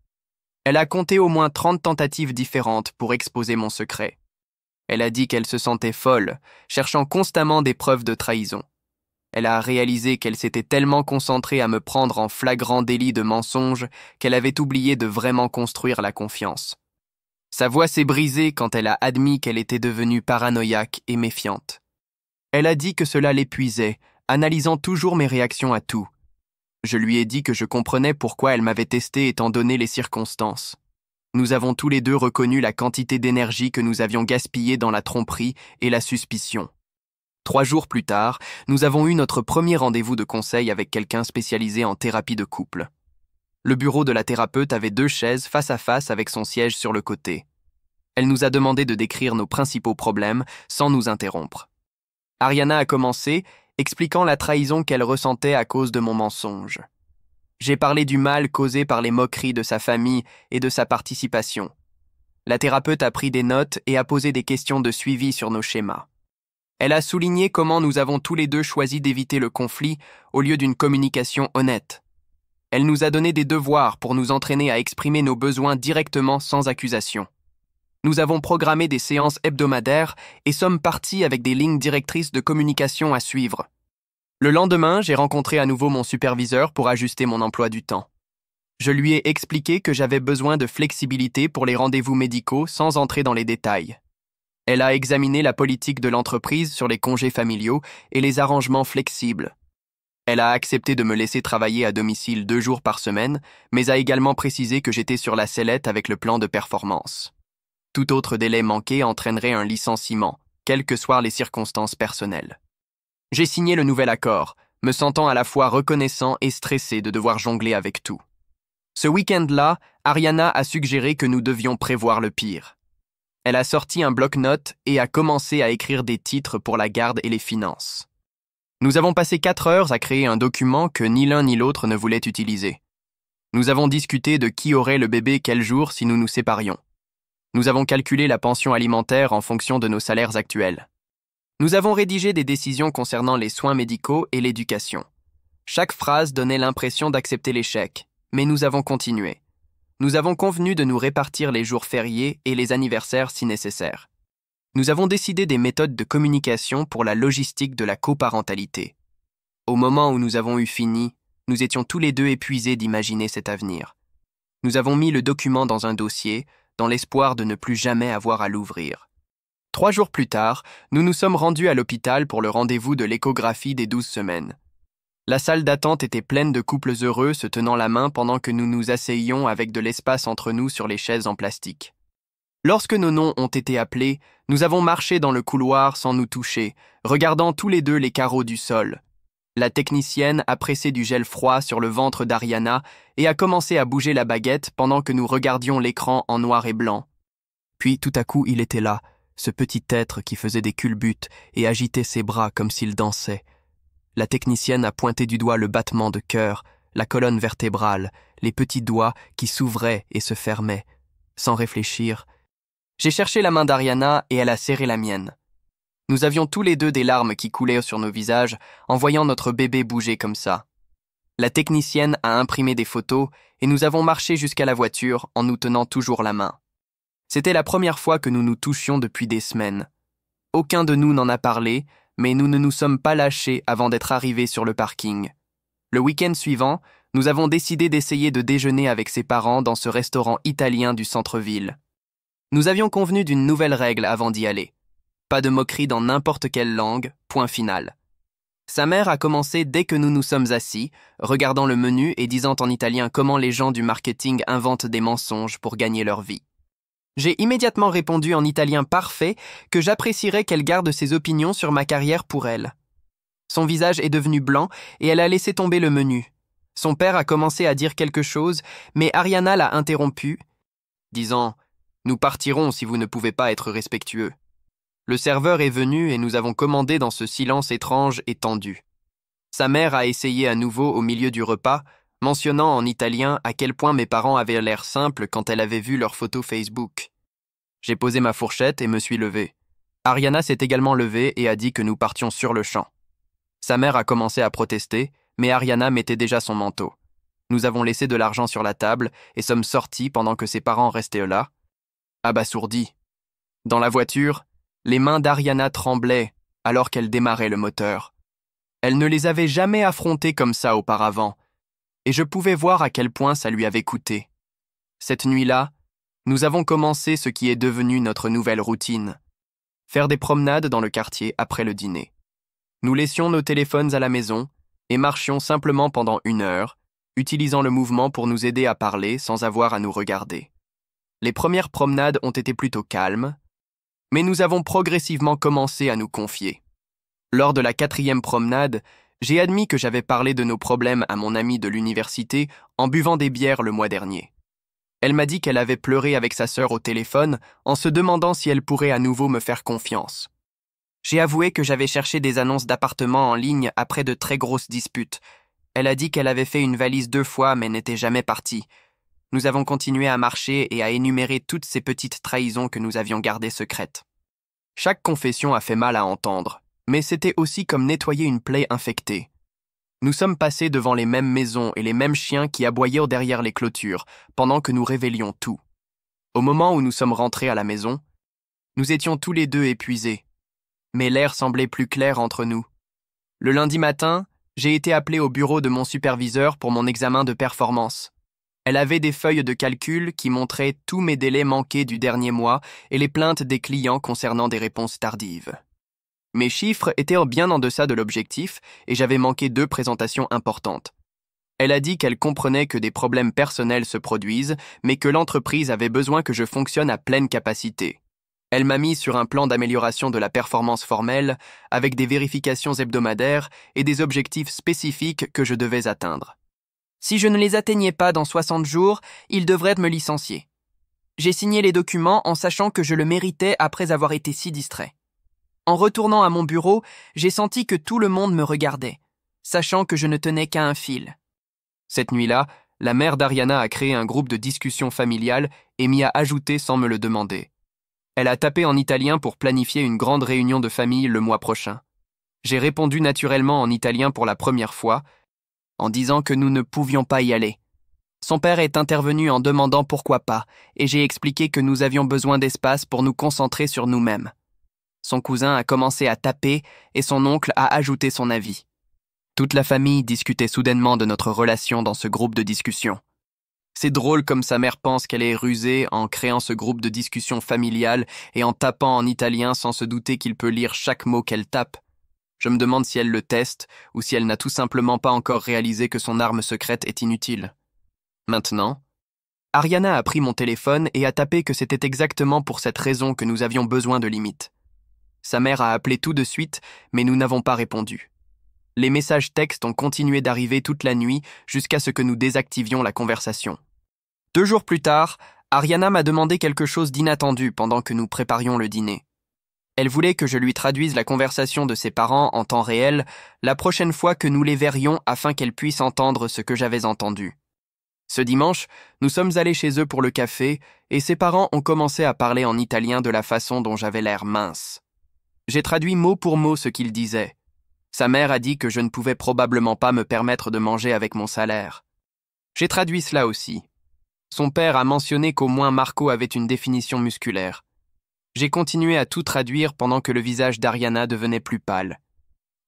Elle a compté au moins 30 tentatives différentes pour exposer mon secret. Elle a dit qu'elle se sentait folle, cherchant constamment des preuves de trahison. Elle a réalisé qu'elle s'était tellement concentrée à me prendre en flagrant délit de mensonge qu'elle avait oublié de vraiment construire la confiance. Sa voix s'est brisée quand elle a admis qu'elle était devenue paranoïaque et méfiante. Elle a dit que cela l'épuisait, analysant toujours mes réactions à tout. Je lui ai dit que je comprenais pourquoi elle m'avait testé étant donné les circonstances. Nous avons tous les deux reconnu la quantité d'énergie que nous avions gaspillée dans la tromperie et la suspicion. 3 jours plus tard, nous avons eu notre premier rendez-vous de conseil avec quelqu'un spécialisé en thérapie de couple. Le bureau de la thérapeute avait 2 chaises face à face avec son siège sur le côté. Elle nous a demandé de décrire nos principaux problèmes sans nous interrompre. Ariana a commencé, expliquant la trahison qu'elle ressentait à cause de mon mensonge. J'ai parlé du mal causé par les moqueries de sa famille et de sa participation. La thérapeute a pris des notes et a posé des questions de suivi sur nos schémas. Elle a souligné comment nous avons tous les deux choisi d'éviter le conflit au lieu d'une communication honnête. Elle nous a donné des devoirs pour nous entraîner à exprimer nos besoins directement sans accusation. Nous avons programmé des séances hebdomadaires et sommes partis avec des lignes directrices de communication à suivre. Le lendemain, j'ai rencontré à nouveau mon superviseur pour ajuster mon emploi du temps. Je lui ai expliqué que j'avais besoin de flexibilité pour les rendez-vous médicaux sans entrer dans les détails. Elle a examiné la politique de l'entreprise sur les congés familiaux et les arrangements flexibles. Elle a accepté de me laisser travailler à domicile 2 jours par semaine, mais a également précisé que j'étais sur la sellette avec le plan de performance. Tout autre délai manqué entraînerait un licenciement, quelles que soient les circonstances personnelles. J'ai signé le nouvel accord, me sentant à la fois reconnaissant et stressé de devoir jongler avec tout. Ce week-end-là, Ariana a suggéré que nous devions prévoir le pire. Elle a sorti un bloc-notes et a commencé à écrire des titres pour la garde et les finances. Nous avons passé 4 heures à créer un document que ni l'un ni l'autre ne voulait utiliser. Nous avons discuté de qui aurait le bébé quel jour si nous nous séparions. Nous avons calculé la pension alimentaire en fonction de nos salaires actuels. Nous avons rédigé des décisions concernant les soins médicaux et l'éducation. Chaque phrase donnait l'impression d'accepter l'échec, mais nous avons continué. Nous avons convenu de nous répartir les jours fériés et les anniversaires si nécessaire. Nous avons décidé des méthodes de communication pour la logistique de la coparentalité. Au moment où nous avons eu fini, nous étions tous les deux épuisés d'imaginer cet avenir. Nous avons mis le document dans un dossier, dans l'espoir de ne plus jamais avoir à l'ouvrir. 3 jours plus tard, nous nous sommes rendus à l'hôpital pour le rendez-vous de l'échographie des 12 semaines. La salle d'attente était pleine de couples heureux se tenant la main pendant que nous nous asseyions avec de l'espace entre nous sur les chaises en plastique. Lorsque nos noms ont été appelés, nous avons marché dans le couloir sans nous toucher, regardant tous les deux les carreaux du sol. La technicienne a pressé du gel froid sur le ventre d'Ariana et a commencé à bouger la baguette pendant que nous regardions l'écran en noir et blanc. Puis tout à coup, il était là, ce petit être qui faisait des culbutes et agitait ses bras comme s'il dansait. La technicienne a pointé du doigt le battement de cœur, la colonne vertébrale, les petits doigts qui s'ouvraient et se fermaient. Sans réfléchir, j'ai cherché la main d'Ariana et elle a serré la mienne. Nous avions tous les deux des larmes qui coulaient sur nos visages en voyant notre bébé bouger comme ça. La technicienne a imprimé des photos et nous avons marché jusqu'à la voiture en nous tenant toujours la main. C'était la première fois que nous nous touchions depuis des semaines. Aucun de nous n'en a parlé, mais nous ne nous sommes pas lâchés avant d'être arrivés sur le parking. Le week-end suivant, nous avons décidé d'essayer de déjeuner avec ses parents dans ce restaurant italien du centre-ville. Nous avions convenu d'une nouvelle règle avant d'y aller. Pas de moquerie dans n'importe quelle langue, point final. Sa mère a commencé dès que nous nous sommes assis, regardant le menu et disant en italien comment les gens du marketing inventent des mensonges pour gagner leur vie. J'ai immédiatement répondu en italien parfait que j'apprécierais qu'elle garde ses opinions sur ma carrière pour elle. Son visage est devenu blanc et elle a laissé tomber le menu. Son père a commencé à dire quelque chose, mais Ariana l'a interrompu, disant « Nous partirons si vous ne pouvez pas être respectueux ». Le serveur est venu et nous avons commandé dans ce silence étrange et tendu. Sa mère a essayé à nouveau au milieu du repas, mentionnant en italien à quel point mes parents avaient l'air simples quand elle avait vu leurs photos Facebook. J'ai posé ma fourchette et me suis levé. Ariana s'est également levée et a dit que nous partions sur le champ. Sa mère a commencé à protester, mais Ariana mettait déjà son manteau. Nous avons laissé de l'argent sur la table et sommes sortis pendant que ses parents restaient là, abasourdis. Dans la voiture, les mains d'Ariana tremblaient alors qu'elle démarrait le moteur. Elle ne les avait jamais affrontés comme ça auparavant, et je pouvais voir à quel point ça lui avait coûté. Cette nuit-là, nous avons commencé ce qui est devenu notre nouvelle routine. Faire des promenades dans le quartier après le dîner. Nous laissions nos téléphones à la maison et marchions simplement pendant 1 heure, utilisant le mouvement pour nous aider à parler sans avoir à nous regarder. Les premières promenades ont été plutôt calmes, mais nous avons progressivement commencé à nous confier. Lors de la 4e promenade, j'ai admis que j'avais parlé de nos problèmes à mon amie de l'université en buvant des bières le mois dernier. Elle m'a dit qu'elle avait pleuré avec sa sœur au téléphone en se demandant si elle pourrait à nouveau me faire confiance. J'ai avoué que j'avais cherché des annonces d'appartements en ligne après de très grosses disputes. Elle a dit qu'elle avait fait une valise 2 fois mais n'était jamais partie. Nous avons continué à marcher et à énumérer toutes ces petites trahisons que nous avions gardées secrètes. Chaque confession a fait mal à entendre, mais c'était aussi comme nettoyer une plaie infectée. Nous sommes passés devant les mêmes maisons et les mêmes chiens qui aboyaient derrière les clôtures, pendant que nous révélions tout. Au moment où nous sommes rentrés à la maison, nous étions tous les deux épuisés, mais l'air semblait plus clair entre nous. Le lundi matin, j'ai été appelé au bureau de mon superviseur pour mon examen de performance. Elle avait des feuilles de calcul qui montraient tous mes délais manqués du dernier mois et les plaintes des clients concernant des réponses tardives. Mes chiffres étaient bien en deçà de l'objectif et j'avais manqué 2 présentations importantes. Elle a dit qu'elle comprenait que des problèmes personnels se produisent, mais que l'entreprise avait besoin que je fonctionne à pleine capacité. Elle m'a mis sur un plan d'amélioration de la performance formelle, avec des vérifications hebdomadaires et des objectifs spécifiques que je devais atteindre. Si je ne les atteignais pas dans 60 jours, ils devraient me licencier. J'ai signé les documents en sachant que je le méritais après avoir été si distrait. En retournant à mon bureau, j'ai senti que tout le monde me regardait, sachant que je ne tenais qu'à un fil. Cette nuit-là, la mère d'Ariana a créé un groupe de discussion familiale et m'y a ajouté sans me le demander. Elle a tapé en italien pour planifier une grande réunion de famille le mois prochain. J'ai répondu naturellement en italien pour la première fois, en disant que nous ne pouvions pas y aller. Son père est intervenu en demandant pourquoi pas, et j'ai expliqué que nous avions besoin d'espace pour nous concentrer sur nous-mêmes. Son cousin a commencé à taper et son oncle a ajouté son avis. Toute la famille discutait soudainement de notre relation dans ce groupe de discussion. C'est drôle comme sa mère pense qu'elle est rusée en créant ce groupe de discussion familiale et en tapant en italien sans se douter qu'il peut lire chaque mot qu'elle tape. Je me demande si elle le teste ou si elle n'a tout simplement pas encore réalisé que son arme secrète est inutile. Maintenant, Ariana a pris mon téléphone et a tapé que c'était exactement pour cette raison que nous avions besoin de limites. Sa mère a appelé tout de suite, mais nous n'avons pas répondu. Les messages textes ont continué d'arriver toute la nuit jusqu'à ce que nous désactivions la conversation. 2 jours plus tard, Ariana m'a demandé quelque chose d'inattendu pendant que nous préparions le dîner. Elle voulait que je lui traduise la conversation de ses parents en temps réel la prochaine fois que nous les verrions afin qu'elle puisse entendre ce que j'avais entendu. Ce dimanche, nous sommes allés chez eux pour le café et ses parents ont commencé à parler en italien de la façon dont j'avais l'air mince. J'ai traduit mot pour mot ce qu'ils disaient. Sa mère a dit que je ne pouvais probablement pas me permettre de manger avec mon salaire. J'ai traduit cela aussi. Son père a mentionné qu'au moins Marco avait une définition musculaire. J'ai continué à tout traduire pendant que le visage d'Ariana devenait plus pâle.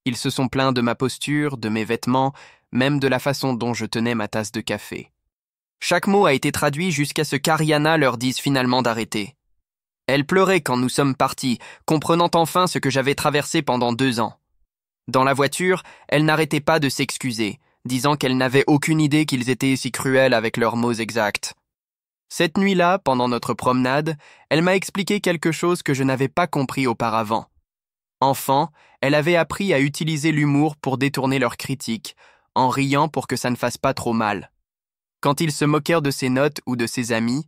Ils se sont plaints de ma posture, de mes vêtements, même de la façon dont je tenais ma tasse de café. Chaque mot a été traduit jusqu'à ce qu'Ariana leur dise finalement d'arrêter. Elle pleurait quand nous sommes partis, comprenant enfin ce que j'avais traversé pendant 2 ans. Dans la voiture, elle n'arrêtait pas de s'excuser, disant qu'elle n'avait aucune idée qu'ils étaient si cruels avec leurs mots exacts. Cette nuit-là, pendant notre promenade, elle m'a expliqué quelque chose que je n'avais pas compris auparavant. Enfant, elle avait appris à utiliser l'humour pour détourner leurs critiques, en riant pour que ça ne fasse pas trop mal. Quand ils se moquèrent de ses notes ou de ses amis,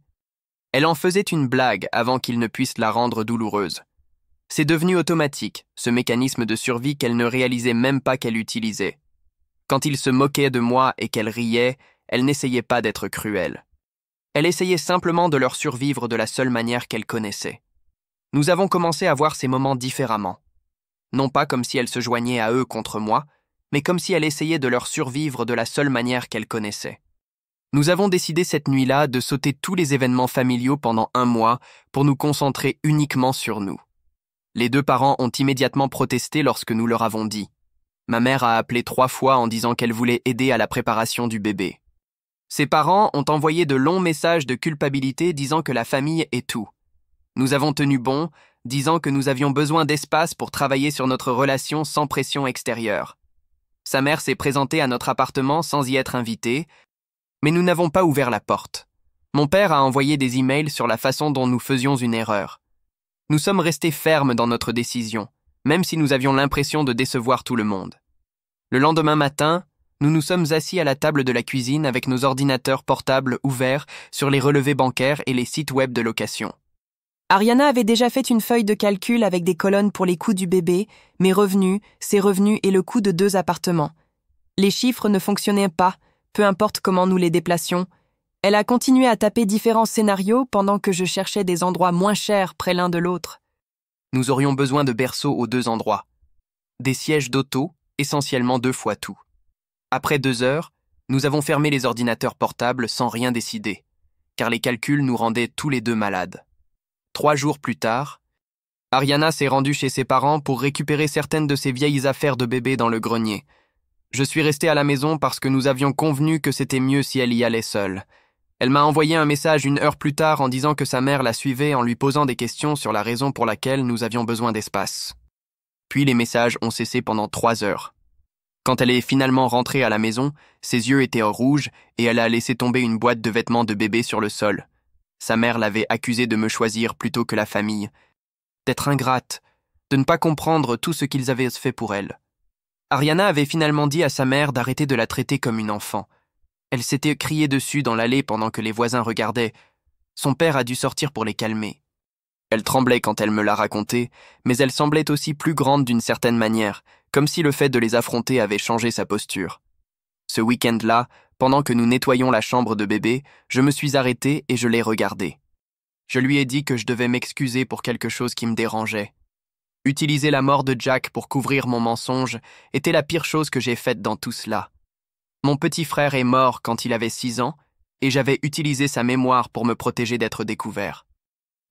elle en faisait une blague avant qu'ils ne puissent la rendre douloureuse. C'est devenu automatique, ce mécanisme de survie qu'elle ne réalisait même pas qu'elle utilisait. Quand ils se moquaient de moi et qu'elle riait, elle n'essayait pas d'être cruelle. Elle essayait simplement de leur survivre de la seule manière qu'elle connaissait. Nous avons commencé à voir ces moments différemment. Non pas comme si elle se joignait à eux contre moi, mais comme si elle essayait de leur survivre de la seule manière qu'elle connaissait. Nous avons décidé cette nuit-là de sauter tous les événements familiaux pendant 1 mois pour nous concentrer uniquement sur nous. Les 2 parents ont immédiatement protesté lorsque nous leur avons dit. Ma mère a appelé 3 fois en disant qu'elle voulait aider à la préparation du bébé. Ses parents ont envoyé de longs messages de culpabilité disant que la famille est tout. Nous avons tenu bon, disant que nous avions besoin d'espace pour travailler sur notre relation sans pression extérieure. Sa mère s'est présentée à notre appartement sans y être invitée, mais nous n'avons pas ouvert la porte. Mon père a envoyé des emails sur la façon dont nous faisions une erreur. Nous sommes restés fermes dans notre décision, même si nous avions l'impression de décevoir tout le monde. Le lendemain matin, nous nous sommes assis à la table de la cuisine avec nos ordinateurs portables ouverts sur les relevés bancaires et les sites web de location. Ariana avait déjà fait une feuille de calcul avec des colonnes pour les coûts du bébé, mes revenus, ses revenus et le coût de 2 appartements. Les chiffres ne fonctionnaient pas, peu importe comment nous les déplacions. Elle a continué à taper différents scénarios pendant que je cherchais des endroits moins chers près l'un de l'autre. Nous aurions besoin de berceaux aux 2 endroits. Des sièges d'auto, essentiellement 2 fois tout. Après 2 heures, nous avons fermé les ordinateurs portables sans rien décider, car les calculs nous rendaient tous les 2 malades. 3 jours plus tard, Ariana s'est rendue chez ses parents pour récupérer certaines de ses vieilles affaires de bébé dans le grenier. Je suis resté à la maison parce que nous avions convenu que c'était mieux si elle y allait seule. Elle m'a envoyé un message 1 heure plus tard en disant que sa mère la suivait en lui posant des questions sur la raison pour laquelle nous avions besoin d'espace. Puis les messages ont cessé pendant 3 heures. Quand elle est finalement rentrée à la maison, ses yeux étaient rouges et elle a laissé tomber une boîte de vêtements de bébé sur le sol. Sa mère l'avait accusée de me choisir plutôt que la famille, d'être ingrate, de ne pas comprendre tout ce qu'ils avaient fait pour elle. Ariana avait finalement dit à sa mère d'arrêter de la traiter comme une enfant. Elle s'était criée dessus dans l'allée pendant que les voisins regardaient. Son père a dû sortir pour les calmer. Elle tremblait quand elle me l'a raconté, mais elle semblait aussi plus grande d'une certaine manière, comme si le fait de les affronter avait changé sa posture. Ce week-end-là, pendant que nous nettoyions la chambre de bébé, je me suis arrêté et je l'ai regardé. Je lui ai dit que je devais m'excuser pour quelque chose qui me dérangeait. Utiliser la mort de Jack pour couvrir mon mensonge était la pire chose que j'ai faite dans tout cela. Mon petit frère est mort quand il avait 6 ans, et j'avais utilisé sa mémoire pour me protéger d'être découvert.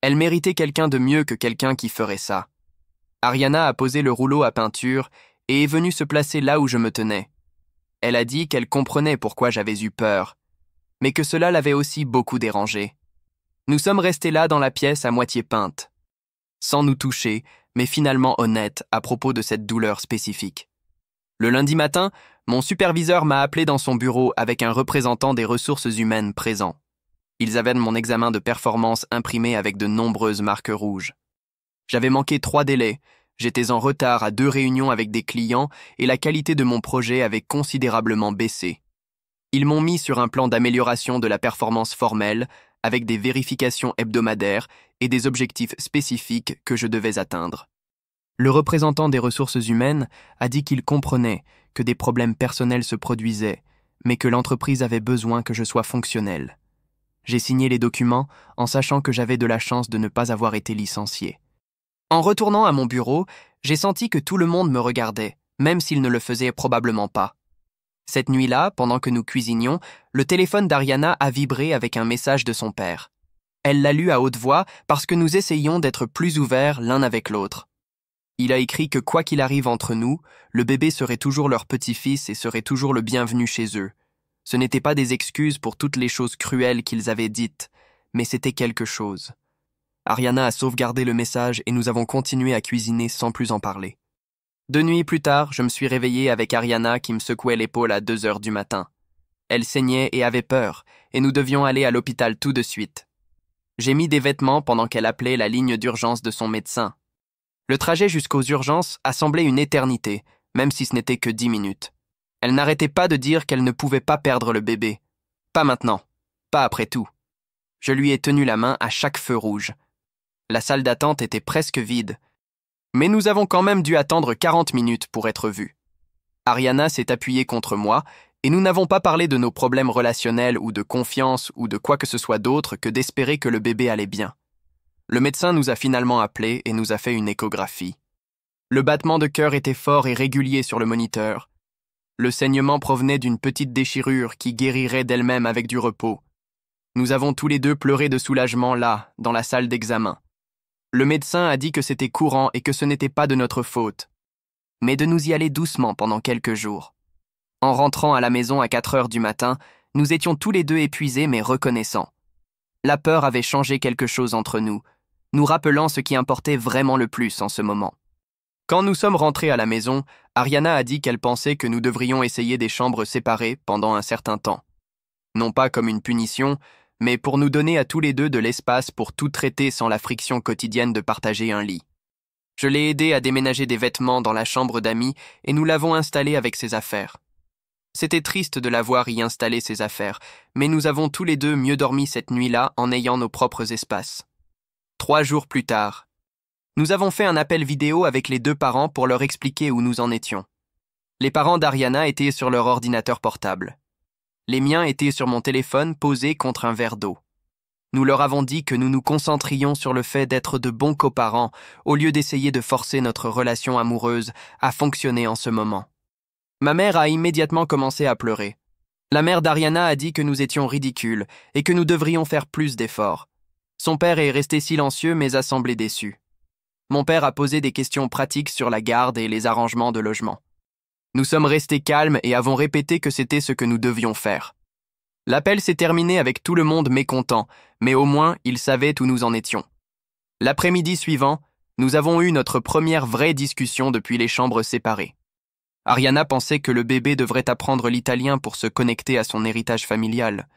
Elle méritait quelqu'un de mieux que quelqu'un qui ferait ça. Ariana a posé le rouleau à peinture et est venue se placer là où je me tenais. Elle a dit qu'elle comprenait pourquoi j'avais eu peur, mais que cela l'avait aussi beaucoup dérangée. Nous sommes restés là dans la pièce à moitié peinte, sans nous toucher, mais finalement honnêtes à propos de cette douleur spécifique. Le lundi matin, mon superviseur m'a appelé dans son bureau avec un représentant des ressources humaines présent. Ils avaient mon examen de performance imprimé avec de nombreuses marques rouges. J'avais manqué 3 délais, j'étais en retard à 2 réunions avec des clients et la qualité de mon projet avait considérablement baissé. Ils m'ont mis sur un plan d'amélioration de la performance formelle avec des vérifications hebdomadaires et des objectifs spécifiques que je devais atteindre. Le représentant des ressources humaines a dit qu'il comprenait que des problèmes personnels se produisaient, mais que l'entreprise avait besoin que je sois fonctionnel. J'ai signé les documents en sachant que j'avais de la chance de ne pas avoir été licencié. En retournant à mon bureau, j'ai senti que tout le monde me regardait, même s'il ne le faisait probablement pas. Cette nuit-là, pendant que nous cuisinions, le téléphone d'Ariana a vibré avec un message de son père. Elle l'a lu à haute voix parce que nous essayions d'être plus ouverts l'un avec l'autre. Il a écrit que quoi qu'il arrive entre nous, le bébé serait toujours leur petit-fils et serait toujours le bienvenu chez eux. Ce n'étaient pas des excuses pour toutes les choses cruelles qu'ils avaient dites, mais c'était quelque chose. Ariana a sauvegardé le message et nous avons continué à cuisiner sans plus en parler. 2 nuits plus tard, je me suis réveillé avec Ariana qui me secouait l'épaule à 2 heures du matin. Elle saignait et avait peur, et nous devions aller à l'hôpital tout de suite. J'ai mis des vêtements pendant qu'elle appelait la ligne d'urgence de son médecin. Le trajet jusqu'aux urgences a semblé une éternité, même si ce n'était que 10 minutes. Elle n'arrêtait pas de dire qu'elle ne pouvait pas perdre le bébé. Pas maintenant, pas après tout. Je lui ai tenu la main à chaque feu rouge. La salle d'attente était presque vide, mais nous avons quand même dû attendre 40 minutes pour être vus. Ariana s'est appuyée contre moi, et nous n'avons pas parlé de nos problèmes relationnels ou de confiance ou de quoi que ce soit d'autre que d'espérer que le bébé allait bien. Le médecin nous a finalement appelés et nous a fait une échographie. Le battement de cœur était fort et régulier sur le moniteur. Le saignement provenait d'une petite déchirure qui guérirait d'elle-même avec du repos. Nous avons tous les deux pleuré de soulagement là, dans la salle d'examen. Le médecin a dit que c'était courant et que ce n'était pas de notre faute, mais de nous y aller doucement pendant quelques jours. En rentrant à la maison à 4 heures du matin, nous étions tous les deux épuisés mais reconnaissants. La peur avait changé quelque chose entre nous, nous rappelant ce qui importait vraiment le plus en ce moment. Quand nous sommes rentrés à la maison, Ariana a dit qu'elle pensait que nous devrions essayer des chambres séparées pendant un certain temps. Non pas comme une punition, mais pour nous donner à tous les deux de l'espace pour tout traiter sans la friction quotidienne de partager un lit. Je l'ai aidé à déménager des vêtements dans la chambre d'amis et nous l'avons installé avec ses affaires. C'était triste de la voir y installer ses affaires, mais nous avons tous les deux mieux dormi cette nuit-là en ayant nos propres espaces. 3 jours plus tard, nous avons fait un appel vidéo avec les 2 parents pour leur expliquer où nous en étions. Les parents d'Ariana étaient sur leur ordinateur portable. Les miens étaient sur mon téléphone posé contre un verre d'eau. Nous leur avons dit que nous nous concentrions sur le fait d'être de bons coparents au lieu d'essayer de forcer notre relation amoureuse à fonctionner en ce moment. Ma mère a immédiatement commencé à pleurer. La mère d'Ariana a dit que nous étions ridicules et que nous devrions faire plus d'efforts. Son père est resté silencieux mais a semblé déçu. Mon père a posé des questions pratiques sur la garde et les arrangements de logement. Nous sommes restés calmes et avons répété que c'était ce que nous devions faire. L'appel s'est terminé avec tout le monde mécontent, mais au moins ils savaient où nous en étions. L'après-midi suivant, nous avons eu notre première vraie discussion depuis les chambres séparées. Ariana pensait que le bébé devrait apprendre l'italien pour se connecter à son héritage familial.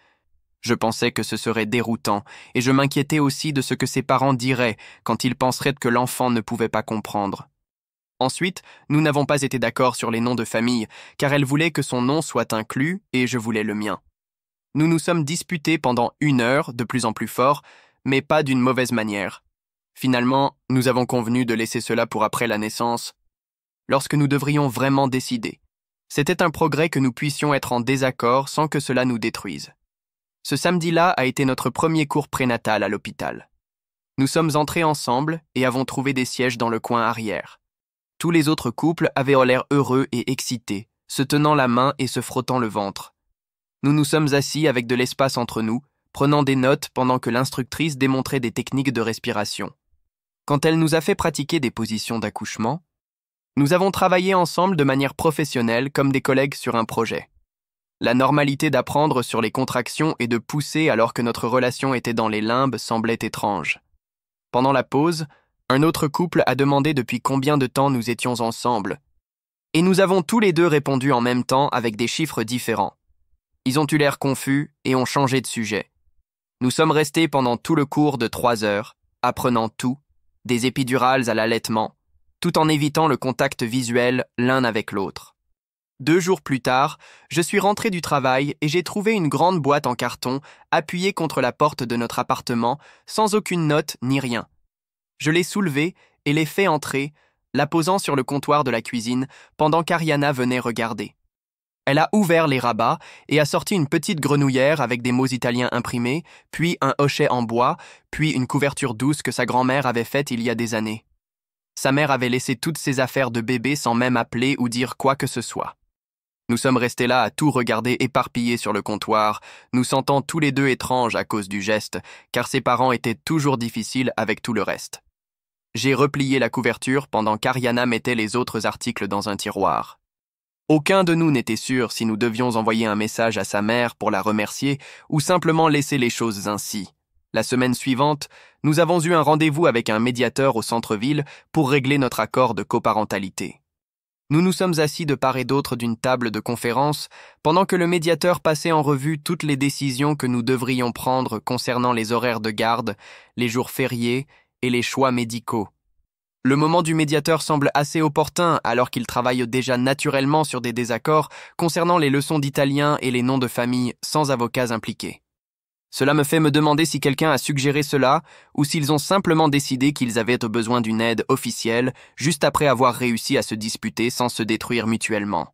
Je pensais que ce serait déroutant, et je m'inquiétais aussi de ce que ses parents diraient quand ils penseraient que l'enfant ne pouvait pas comprendre. Ensuite, nous n'avons pas été d'accord sur les noms de famille, car elle voulait que son nom soit inclus et je voulais le mien. Nous nous sommes disputés pendant 1 heure, de plus en plus fort, mais pas d'une mauvaise manière. Finalement, nous avons convenu de laisser cela pour après la naissance, lorsque nous devrions vraiment décider. C'était un progrès que nous puissions être en désaccord sans que cela nous détruise. Ce samedi-là a été notre premier cours prénatal à l'hôpital. Nous sommes entrés ensemble et avons trouvé des sièges dans le coin arrière. Tous les autres couples avaient l'air heureux et excités, se tenant la main et se frottant le ventre. Nous nous sommes assis avec de l'espace entre nous, prenant des notes pendant que l'instructrice démontrait des techniques de respiration. Quand elle nous a fait pratiquer des positions d'accouchement, nous avons travaillé ensemble de manière professionnelle comme des collègues sur un projet. La normalité d'apprendre sur les contractions et de pousser alors que notre relation était dans les limbes semblait étrange. Pendant la pause, un autre couple a demandé depuis combien de temps nous étions ensemble. Et nous avons tous les 2 répondu en même temps avec des chiffres différents. Ils ont eu l'air confus et ont changé de sujet. Nous sommes restés pendant tout le cours de 3 heures, apprenant tout, des épidurales à l'allaitement, tout en évitant le contact visuel l'un avec l'autre. 2 jours plus tard, je suis rentré du travail et j'ai trouvé une grande boîte en carton appuyée contre la porte de notre appartement sans aucune note ni rien. Je l'ai soulevée et l'ai fait entrer, la posant sur le comptoir de la cuisine pendant qu'Ariana venait regarder. Elle a ouvert les rabats et a sorti une petite grenouillère avec des mots italiens imprimés, puis un hochet en bois, puis une couverture douce que sa grand-mère avait faite il y a des années. Sa mère avait laissé toutes ses affaires de bébé sans même appeler ou dire quoi que ce soit. Nous sommes restés là à tout regarder éparpillé sur le comptoir, nous sentant tous les deux étranges à cause du geste, car ses parents étaient toujours difficiles avec tout le reste. J'ai replié la couverture pendant qu'Ariana mettait les autres articles dans un tiroir. Aucun de nous n'était sûr si nous devions envoyer un message à sa mère pour la remercier ou simplement laisser les choses ainsi. La semaine suivante, nous avons eu un rendez-vous avec un médiateur au centre-ville pour régler notre accord de coparentalité. Nous nous sommes assis de part et d'autre d'une table de conférence pendant que le médiateur passait en revue toutes les décisions que nous devrions prendre concernant les horaires de garde, les jours fériés et les choix médicaux. Le moment du médiateur semble assez opportun alors qu'il travaille déjà naturellement sur des désaccords concernant les leçons d'italien et les noms de famille sans avocats impliqués. Cela me fait me demander si quelqu'un a suggéré cela ou s'ils ont simplement décidé qu'ils avaient besoin d'une aide officielle juste après avoir réussi à se disputer sans se détruire mutuellement.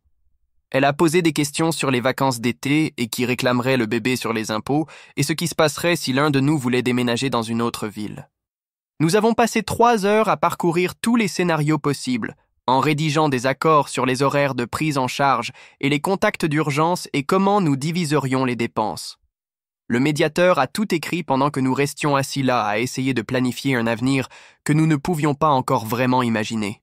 Elle a posé des questions sur les vacances d'été et qui réclamerait le bébé sur les impôts et ce qui se passerait si l'un de nous voulait déménager dans une autre ville. Nous avons passé 3 heures à parcourir tous les scénarios possibles, en rédigeant des accords sur les horaires de prise en charge et les contacts d'urgence et comment nous diviserions les dépenses. Le médiateur a tout écrit pendant que nous restions assis là à essayer de planifier un avenir que nous ne pouvions pas encore vraiment imaginer.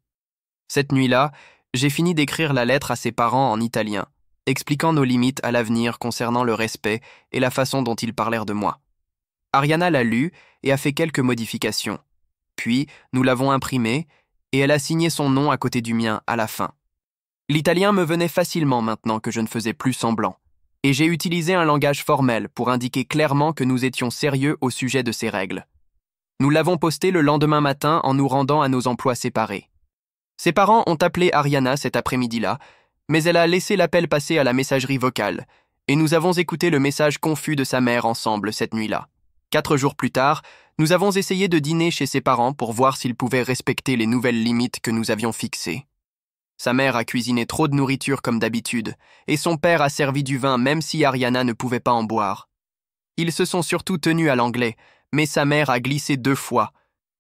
Cette nuit-là, j'ai fini d'écrire la lettre à ses parents en italien, expliquant nos limites à l'avenir concernant le respect et la façon dont ils parlèrent de moi. Ariana l'a lu et a fait quelques modifications. Puis, nous l'avons imprimé et elle a signé son nom à côté du mien à la fin. L'italien me venait facilement maintenant que je ne faisais plus semblant, et j'ai utilisé un langage formel pour indiquer clairement que nous étions sérieux au sujet de ces règles. Nous l'avons posté le lendemain matin en nous rendant à nos emplois séparés. Ses parents ont appelé Ariana cet après-midi-là, mais elle a laissé l'appel passer à la messagerie vocale, et nous avons écouté le message confus de sa mère ensemble cette nuit-là. 4 jours plus tard, nous avons essayé de dîner chez ses parents pour voir s'ils pouvaient respecter les nouvelles limites que nous avions fixées. Sa mère a cuisiné trop de nourriture comme d'habitude, et son père a servi du vin même si Ariana ne pouvait pas en boire. Ils se sont surtout tenus à l'anglais, mais sa mère a glissé 2 fois,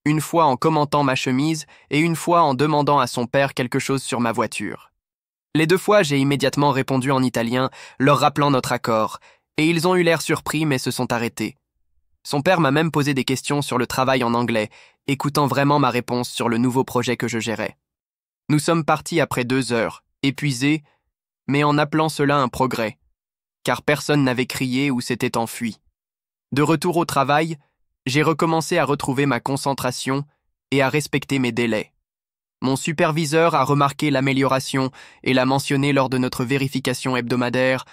une fois en commentant ma chemise et une fois en demandant à son père quelque chose sur ma voiture. Les 2 fois, j'ai immédiatement répondu en italien, leur rappelant notre accord, et ils ont eu l'air surpris mais se sont arrêtés. Son père m'a même posé des questions sur le travail en anglais, écoutant vraiment ma réponse sur le nouveau projet que je gérais. Nous sommes partis après 2 heures, épuisés, mais en appelant cela un progrès, car personne n'avait crié ou s'était enfui. De retour au travail, j'ai recommencé à retrouver ma concentration et à respecter mes délais. Mon superviseur a remarqué l'amélioration et l'a mentionné lors de notre vérification hebdomadaire,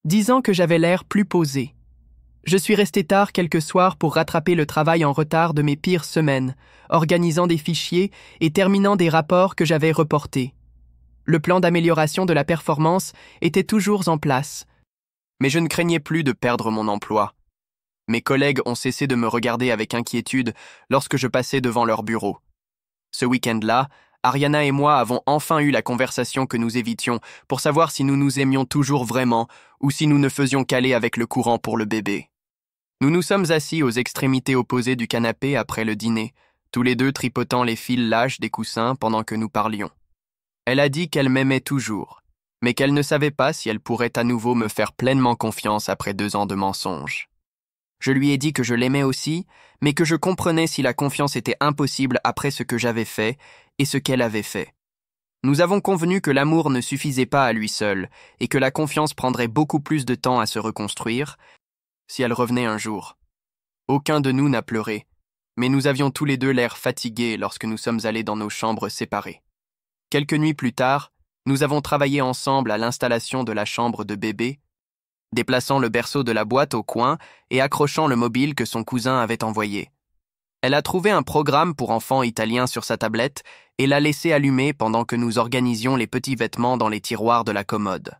disant que j'avais l'air plus posé. Je suis resté tard quelques soirs pour rattraper le travail en retard de mes pires semaines, organisant des fichiers et terminant des rapports que j'avais reportés. Le plan d'amélioration de la performance était toujours en place. Mais je ne craignais plus de perdre mon emploi. Mes collègues ont cessé de me regarder avec inquiétude lorsque je passais devant leur bureau. Ce week-end-là, Ariana et moi avons enfin eu la conversation que nous évitions pour savoir si nous nous aimions toujours vraiment ou si nous ne faisions qu'aller avec le courant pour le bébé. Nous nous sommes assis aux extrémités opposées du canapé après le dîner, tous les deux tripotant les fils lâches des coussins pendant que nous parlions. Elle a dit qu'elle m'aimait toujours, mais qu'elle ne savait pas si elle pourrait à nouveau me faire pleinement confiance après 2 ans de mensonges. Je lui ai dit que je l'aimais aussi, mais que je comprenais si la confiance était impossible après ce que j'avais fait et ce qu'elle avait fait. Nous avons convenu que l'amour ne suffisait pas à lui seul et que la confiance prendrait beaucoup plus de temps à se reconstruire si elle revenait un jour. Aucun de nous n'a pleuré, mais nous avions tous les deux l'air fatigués lorsque nous sommes allés dans nos chambres séparées. Quelques nuits plus tard, nous avons travaillé ensemble à l'installation de la chambre de bébé, déplaçant le berceau de la boîte au coin et accrochant le mobile que son cousin avait envoyé. Elle a trouvé un programme pour enfants italiens sur sa tablette et l'a laissé allumer pendant que nous organisions les petits vêtements dans les tiroirs de la commode.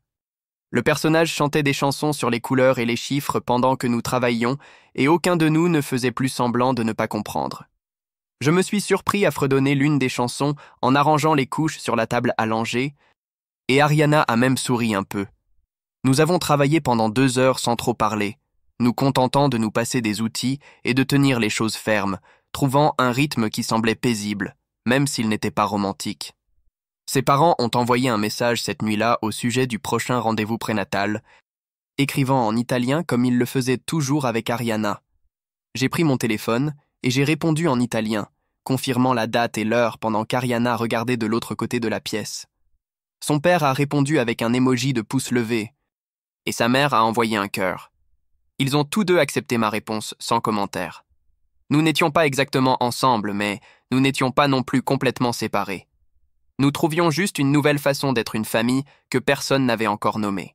Le personnage chantait des chansons sur les couleurs et les chiffres pendant que nous travaillions et aucun de nous ne faisait plus semblant de ne pas comprendre. Je me suis surpris à fredonner l'une des chansons en arrangeant les couches sur la table à langer, et Ariana a même souri un peu. Nous avons travaillé pendant 2 heures sans trop parler, nous contentant de nous passer des outils et de tenir les choses fermes, trouvant un rythme qui semblait paisible, même s'il n'était pas romantique. Ses parents ont envoyé un message cette nuit-là au sujet du prochain rendez-vous prénatal, écrivant en italien comme ils le faisaient toujours avec Ariana. J'ai pris mon téléphone et j'ai répondu en italien, confirmant la date et l'heure pendant qu'Ariana regardait de l'autre côté de la pièce. Son père a répondu avec un emoji de pouce levé, et sa mère a envoyé un cœur. Ils ont tous deux accepté ma réponse sans commentaire. Nous n'étions pas exactement ensemble, mais nous n'étions pas non plus complètement séparés. Nous trouvions juste une nouvelle façon d'être une famille que personne n'avait encore nommée.